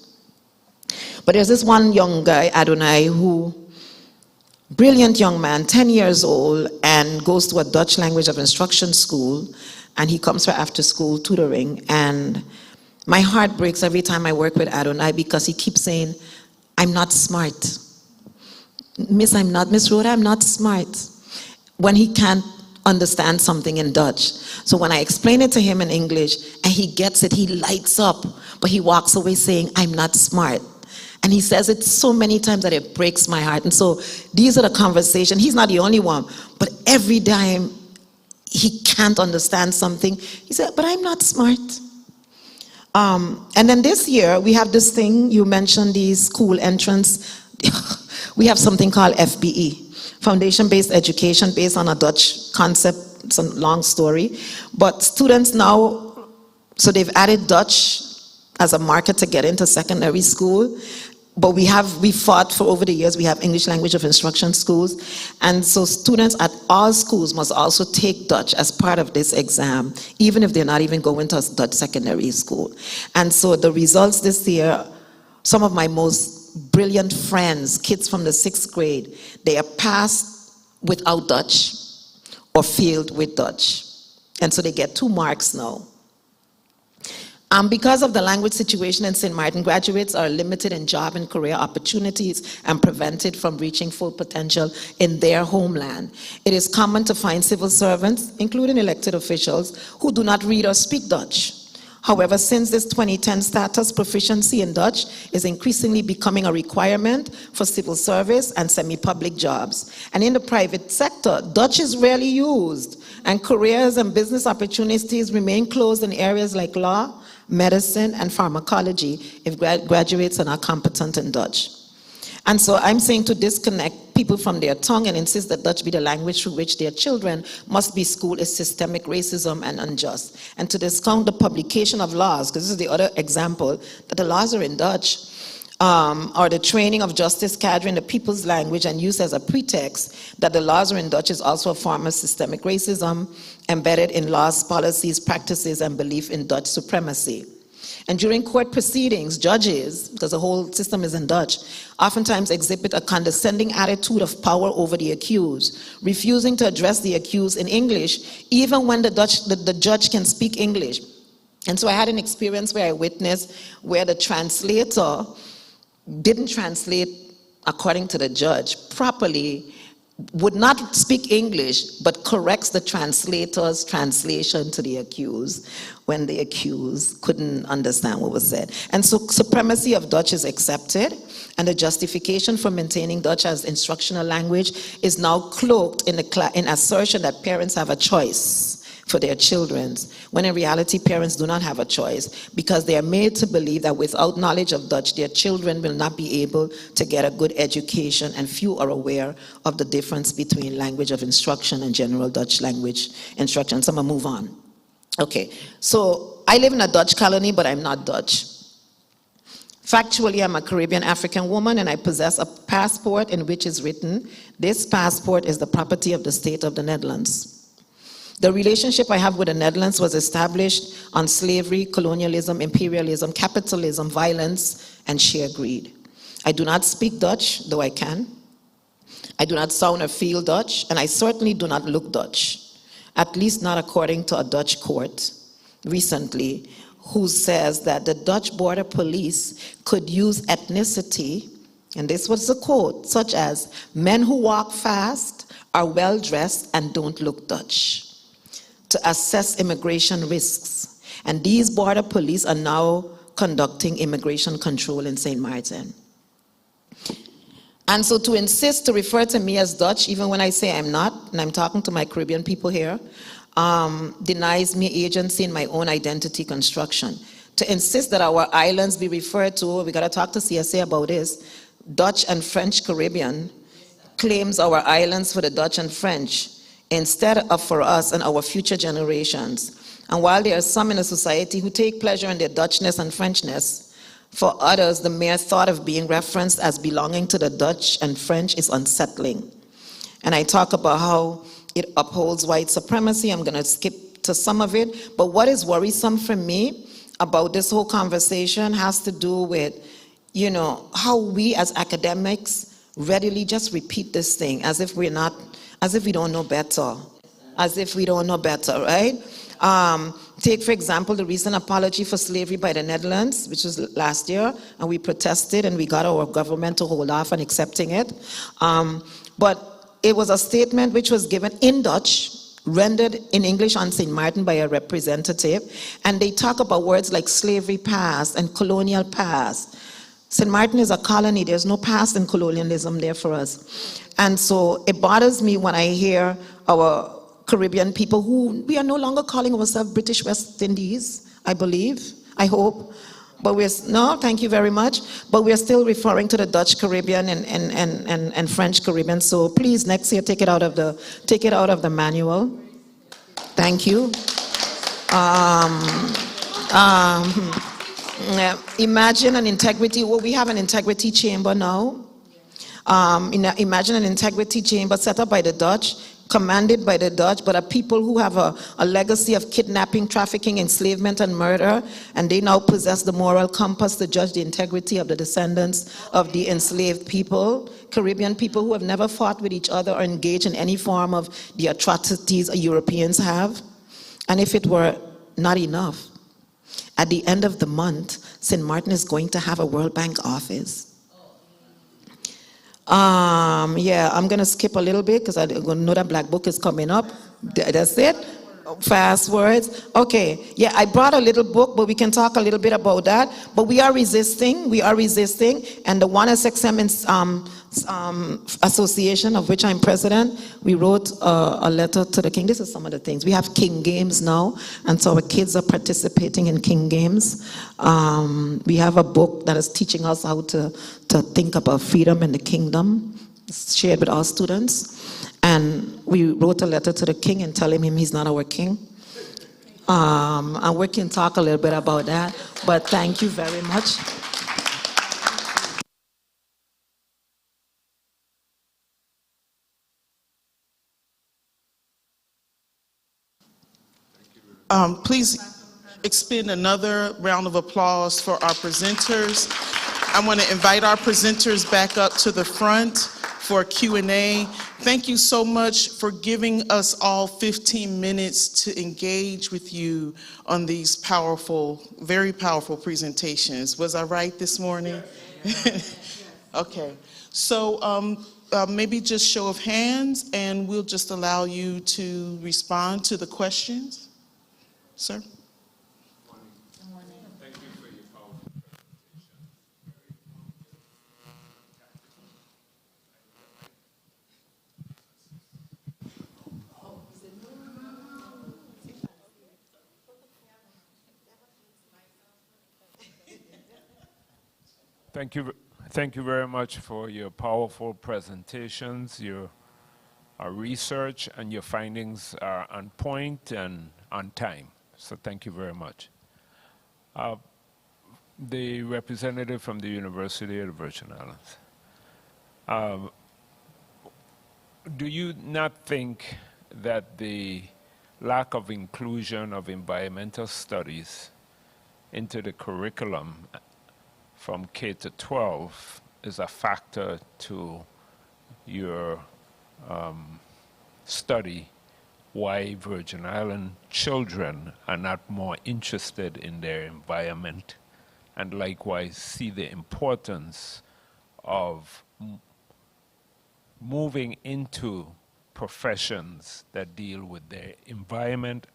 But there's this one young guy, Adonai, brilliant young man, 10 years old, and goes to a Dutch language of instruction school, and he comes for after school tutoring, and my heart breaks every time I work with Adonai because he keeps saying, I'm not smart. Miss Rhoda, I'm not smart. When he can't understand something in Dutch. So when I explain it to him in English and he gets it, he lights up, but he walks away saying, I'm not smart. And he says it so many times that it breaks my heart. And so these are the conversations. He's not the only one, but every time he can't understand something, he said, but I'm not smart. And then this year, we have this thing, you mentioned these school entrance. We have something called FBE, Foundation-Based Education, based on a Dutch concept. It's a long story. But students now, so they've added Dutch as a market to get into secondary school. but we fought for over the years. We have English language of instruction schools, and so students at all schools must also take Dutch as part of this exam, even if they're not even going to Dutch secondary school. And so the results this year, some of my most brilliant friends, kids from the 6th grade, they are passed without Dutch or failed with Dutch. And so they get 2 marks now. Because of the language situation in St. Martin, graduates are limited in job and career opportunities and prevented from reaching full potential in their homeland. It is common to find civil servants, including elected officials, who do not read or speak Dutch. However, since this 2010 status, proficiency in Dutch is increasingly becoming a requirement for civil service and semi-public jobs. And in the private sector, Dutch is rarely used, and careers and business opportunities remain closed in areas like law, medicine, and pharmacology if graduates are not competent in Dutch. And so I'm saying to disconnect people from their tongue and insist that Dutch be the language through which their children must be schooled is systemic racism and unjust. And to discount the publication of laws, because this is the other example, that the laws are in Dutch, or the training of justice cadre in the people's language and used as a pretext that the laws are in Dutch is also a form of systemic racism embedded in laws, policies, practices, and belief in Dutch supremacy. And during court proceedings, judges, because the whole system is in Dutch, oftentimes exhibit a condescending attitude of power over the accused, refusing to address the accused in English, even when the judge can speak English. And so I had an experience where I witnessed where the translator didn't translate according to the judge properly, would not speak English, but corrects the translator's translation to the accused when the accused couldn't understand what was said. And so supremacy of Dutch is accepted, and the justification for maintaining Dutch as instructional language is now cloaked in assertion that parents have a choice for their children, when in reality parents do not have a choice, because they are made to believe that without knowledge of Dutch, their children will not be able to get a good education, and few are aware of the difference between language of instruction and general Dutch language instruction. So I'm gonna move on. Okay, so I live in a Dutch colony, but I'm not Dutch. Factually, I'm a Caribbean African woman, and I possess a passport in which is written, "This passport is the property of the state of the Netherlands." The relationship I have with the Netherlands was established on slavery, colonialism, imperialism, capitalism, violence, and sheer greed. I do not speak Dutch, though I can. I do not sound or feel Dutch, and I certainly do not look Dutch, at least not according to a Dutch court recently, who says that the Dutch border police could use ethnicity, and this was the quote, such as, "men who walk fast, are well-dressed, and don't look Dutch," to assess immigration risks. And these border police are now conducting immigration control in St. Martin. And so to insist to refer to me as Dutch, even when I say I'm not, and I'm talking to my Caribbean people here, denies me agency in my own identity construction. To insist that our islands be referred to, we gotta talk to CSA about this, Dutch and French Caribbean, claims our islands for the Dutch and French, instead of for us and our future generations. And while there are some in a society who take pleasure in their Dutchness and Frenchness, for others, the mere thought of being referenced as belonging to the Dutch and French is unsettling. And I talk about how it upholds white supremacy. I'm going to skip to some of it. But what is worrisome for me about this whole conversation has to do with, you know, how we as academics readily just repeat this thing as if we don't know better. As if we don't know better, right? Take, for example, the recent apology for slavery by the Netherlands, which was last year, and we protested and we got our government to hold off on accepting it. But it was a statement which was given in Dutch, rendered in English on St. Martin by a representative, and they talk about words like slavery past and colonial past. St. Martin is a colony. There's no past in colonialism there for us. And so it bothers me when I hear our Caribbean people, who we are no longer calling ourselves British West Indies, I believe, I hope. But no, thank you very much. But we're still referring to the Dutch Caribbean and French Caribbean. So please, next year, take it out of the manual. Thank you. Imagine an integrity, well, we have an integrity chamber now. Imagine an integrity chamber set up by the Dutch, commanded by the Dutch, but are people who have a legacy of kidnapping, trafficking, enslavement, and murder, and they now possess the moral compass to judge the integrity of the descendants of the enslaved people, Caribbean people who have never fought with each other or engaged in any form of the atrocities Europeans have. And if it were not enough, at the end of the month, St. Martin is going to have a World Bank office. Yeah, I'm going to skip a little bit because I know that Black Book is coming up. That's it? Fast words. Okay, yeah, I brought a little book, but we can talk a little bit about that. But we are resisting, and the 1SXM Association, of which I'm president, we wrote a letter to the king. This is some of the things. We have King Games now, and so our kids are participating in King Games. We have a book that is teaching us how to think about freedom and the kingdom. It's shared with our students. And we wrote a letter to the king and telling him he's not our king. And we can talk a little bit about that. But thank you very much. Please expend another round of applause for our presenters. I want to invite our presenters back up to the front for Q&A. Thank you so much for giving us all 15 minutes to engage with you on these powerful, very powerful presentations. Was I right this morning? Okay, so maybe just show of hands and we'll just allow you to respond to the questions. Sir? Thank you very much for your powerful presentations. Your research and your findings are on point and on time. So thank you very much. The representative from the University of the Virgin Islands. Do you not think that the lack of inclusion of environmental studies into the curriculum from K to 12 is a factor to your study why Virgin Island children are not more interested in their environment, and likewise see the importance of moving into professions that deal with their environment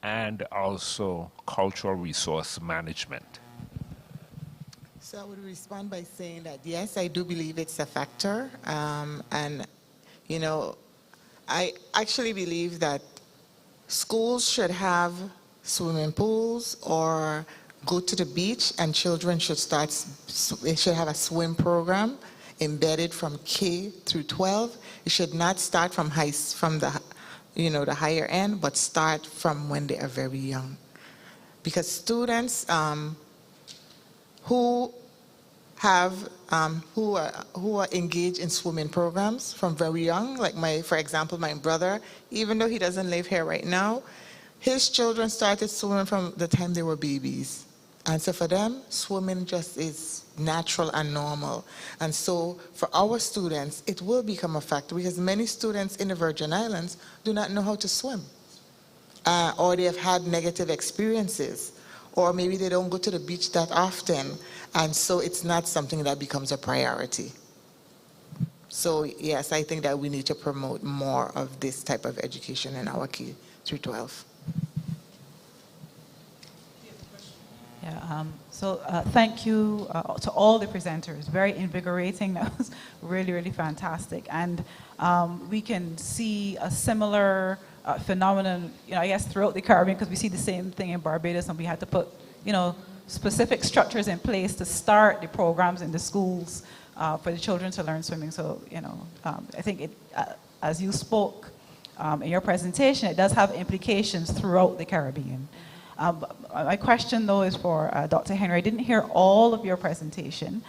and also cultural resource management? So I would respond by saying that, yes, I do believe it's a factor. And, you know, I actually believe that schools should have swimming pools or go to the beach, and children should should have a swim program embedded from K through 12. It should not start from the higher end, but start from when they are very young. Because students who are engaged in swimming programs from very young, like for example, my brother, even though he doesn't live here right now, his children started swimming from the time they were babies. And so for them, swimming just is natural and normal. And so for our students, it will become a factor because many students in the Virgin Islands do not know how to swim. Or they have had negative experiences. Or maybe they don't go to the beach that often. And so it's not something that becomes a priority. So yes, I think that we need to promote more of this type of education in our K through 12. Yeah, thank you to all the presenters. Very invigorating. That was really, really fantastic. And we can see a similar phenomenon, I guess, throughout the Caribbean, because we see the same thing in Barbados, and we had to put, specific structures in place to start the programs in the schools for the children to learn swimming. So, I think as you spoke in your presentation, it does have implications throughout the Caribbean. My question, though, is for Dr. Henry. I didn't hear all of your presentation,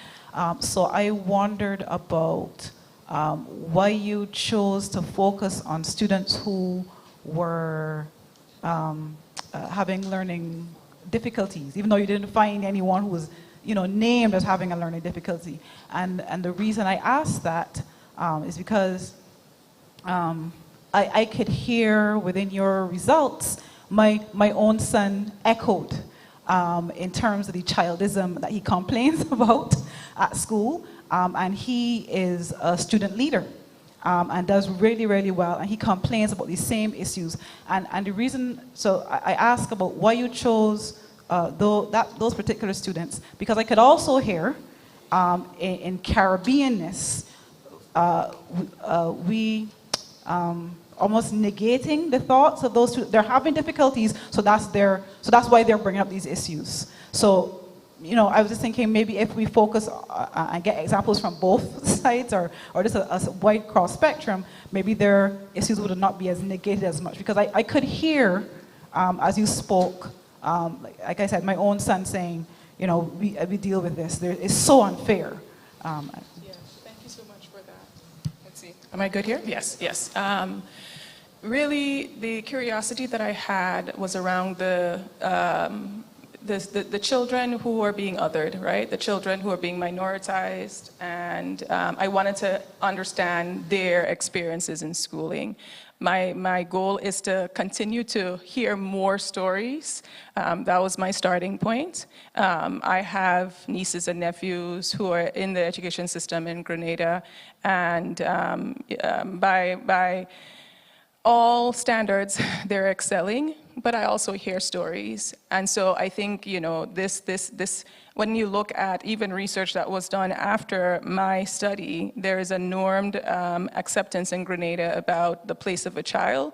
so I wondered about why you chose to focus on students who were having learning difficulties, even though you didn't find anyone who was, named as having a learning difficulty. And the reason I asked that is because I could hear within your results my own son echoed in terms of the childism that he complains about at school, and he is a student leader. And does really, really well, and he complains about these same issues. And the reason, so I ask about why you chose those particular students, because I could also hear in Caribbeanness, we almost negating the thoughts of those students. They're having difficulties, so that's why they're bringing up these issues. So, I was just thinking maybe if we focus and get examples from both sides or just a wide cross spectrum, maybe their issues would not be as negated as much. Because I could hear, as you spoke, like I said, my own son saying, we deal with this. It's so unfair. Yeah, thank you so much for that. Let's see. Am I good here? Yes, yes. Really, the curiosity that I had was around the children who are being othered, right? The children who are being minoritized, and I wanted to understand their experiences in schooling. My goal is to continue to hear more stories. That was my starting point. I have nieces and nephews who are in the education system in Grenada, and by all standards, they're excelling, but I also hear stories. And so I think, this when you look at even research that was done after my study, there is a normed acceptance in Grenada about the place of a child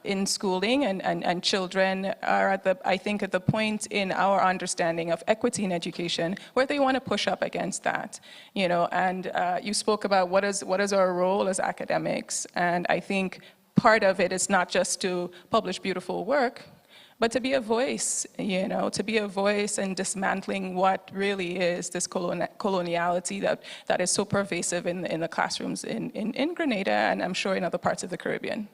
in schooling, and children are at the point in our understanding of equity in education where they want to push up against that, and you spoke about what is our role as academics, and I think part of it is not just to publish beautiful work, but to be a voice, to be a voice in dismantling what really is this coloniality that is so pervasive in the classrooms in Grenada, and I'm sure in other parts of the Caribbean.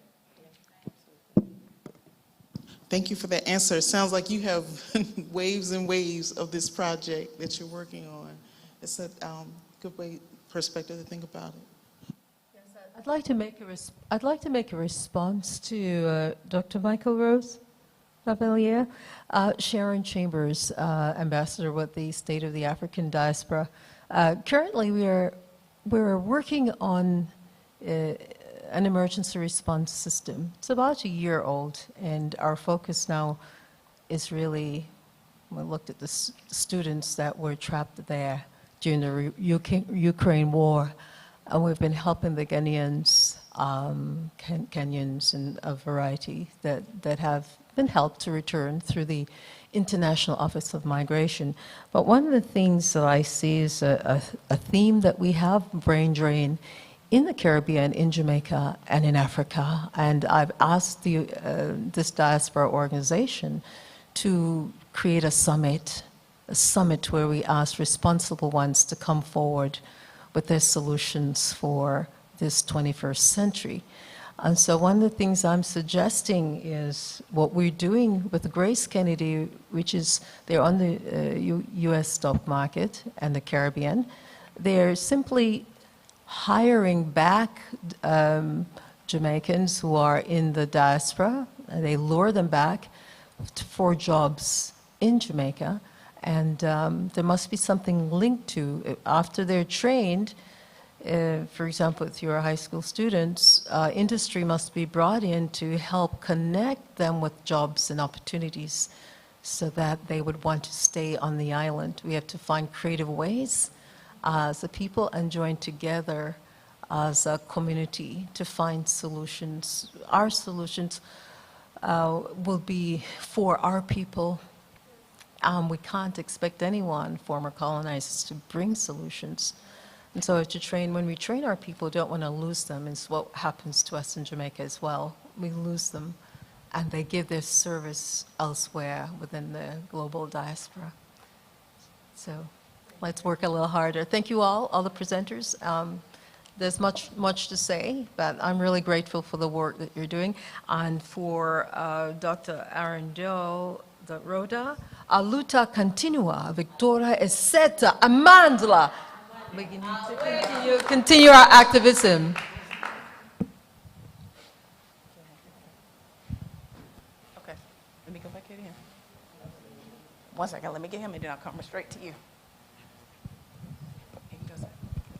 Thank you for that answer. It sounds like you have waves and waves of this project that you're working on. It's a good perspective to think about it. I'd like to make a response to Dr. Michael Rose Lavalier, Sharon Chambers, ambassador with the State of the African Diaspora. Currently, we're working on an emergency response system. It's about a year old, and our focus now is really, we looked at the students that were trapped there during the Ukraine war, and we've been helping the Ghanaians, Kenyans, and a variety that have been helped to return through the International Office of Migration. But one of the things that I see is a theme that we have, brain drain, in the Caribbean, in Jamaica, and in Africa. And I've asked this diaspora organization to create a summit where we ask responsible ones to come forward with their solutions for this 21st century. And so one of the things I'm suggesting is what we're doing with Grace Kennedy, which is they're on the U.S. stock market and the Caribbean. They're simply hiring back Jamaicans who are in the diaspora. They lure them back for jobs in Jamaica. And there must be something linked to, after they're trained, for example, with your high school students, industry must be brought in to help connect them with jobs and opportunities so that they would want to stay on the island. We have to find creative ways as a people and join together as a community to find solutions. Our solutions will be for our people. We can't expect anyone, former colonizers, to bring solutions. And so when we train our people, don't want to lose them. It's what happens to us in Jamaica as well. We lose them and they give their service elsewhere within the global diaspora. So let's work a little harder. Thank you all the presenters. There's much to say, but I'm really grateful for the work that you're doing. And for Dr. Arando Roda, a luta continua, Victoria Esseta, Amandla. We need to continue our activism. Okay, let me go back here to him. 1 second, let me get him and then I'll come straight to you.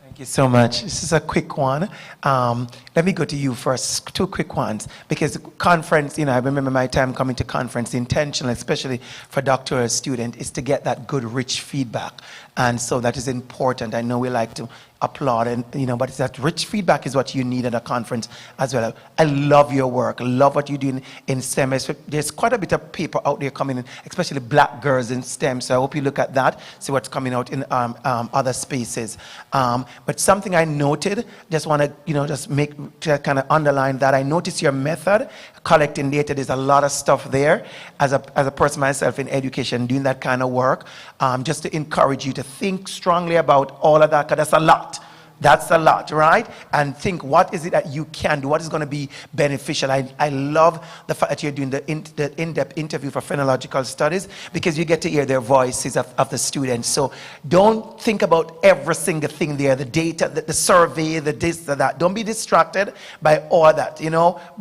Thank you so much. This is a quick one. Let me go to you first, 2 quick ones. Because the conference, I remember my time coming to conference, the intention, especially for doctoral student, is to get that good, rich feedback. And so that is important. I know we like to applaud, and but that rich feedback is what you need at a conference as well. I love your work. I love what you do in STEM. There's quite a bit of paper out there coming in, especially black girls in STEM. So I hope you look at that, see what's coming out in other spaces. But something I noted, just want to kind of underline that. I noticed your method, collecting data. There's a lot of stuff there. As a person myself in education, doing that kind of work, just to encourage you to think strongly about all of that, because that's a lot. That's a lot, right? And think, what is it that you can do? What is going to be beneficial? I love the fact that you're doing the in-depth interview for phrenological studies, because you get to hear their voices of the students. So don't think about every single thing there, the data, the survey, the this, the that. Don't be distracted by all that.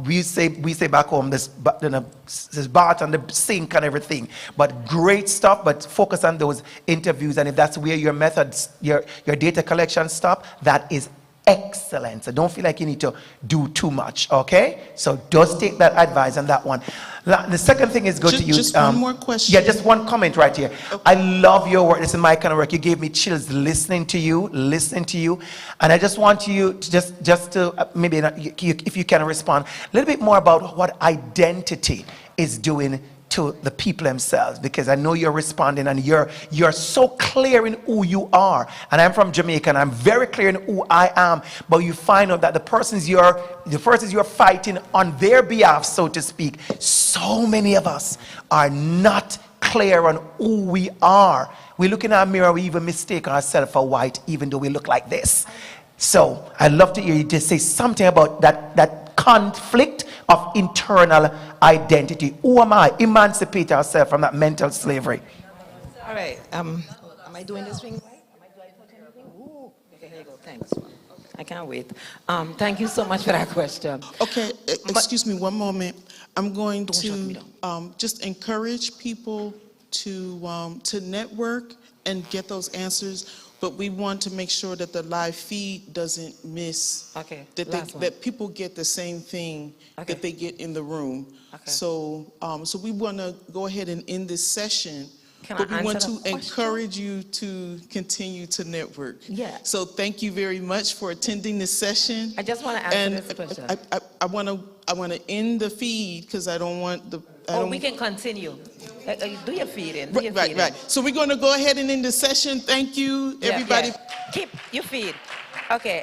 We say back home, this bath and the sink and everything. But great stuff, but focus on those interviews. And if that's where your methods, your data collection stop, that is excellent. So don't feel like you need to do too much, okay? So just take that advice on that one. The second thing is go to you. Just one more question. Yeah, just one comment right here. Okay. I love your work. This is my kind of work. You gave me chills listening to you. And I just want you to just to maybe if you can respond a little bit more about what identity is doing to the people themselves, because I know you're responding and you're so clear in who you are. And I'm from Jamaica and I'm very clear in who I am, but you find out that the persons you're fighting on their behalf, so to speak, so many of us are not clear on who we are. We look in our mirror, we even mistake ourselves for white, even though we look like this. So I'd love to hear you just say something about that conflict of internal identity. Who am I? Emancipate ourselves from that mental slavery. All right. Am I doing this thing right? Do I touch anything? Ooh. Okay, here you go. Thanks. I can't wait. Thank you so much for that question. Okay, excuse me one moment. I'm going to just encourage people to network and get those answers. But we want to make sure that the live feed doesn't miss, that people get the same thing that they get in the room. Okay. So we want to go ahead and end this session, but we want to encourage you to continue to network. Yeah. So thank you very much for attending this session. I just want to answer this question. I want to end the feed because I don't want the. We can continue. Do your feeding. Right. So we're going to go ahead and end the session. Thank you, everybody. Yeah. Keep your feed. Okay.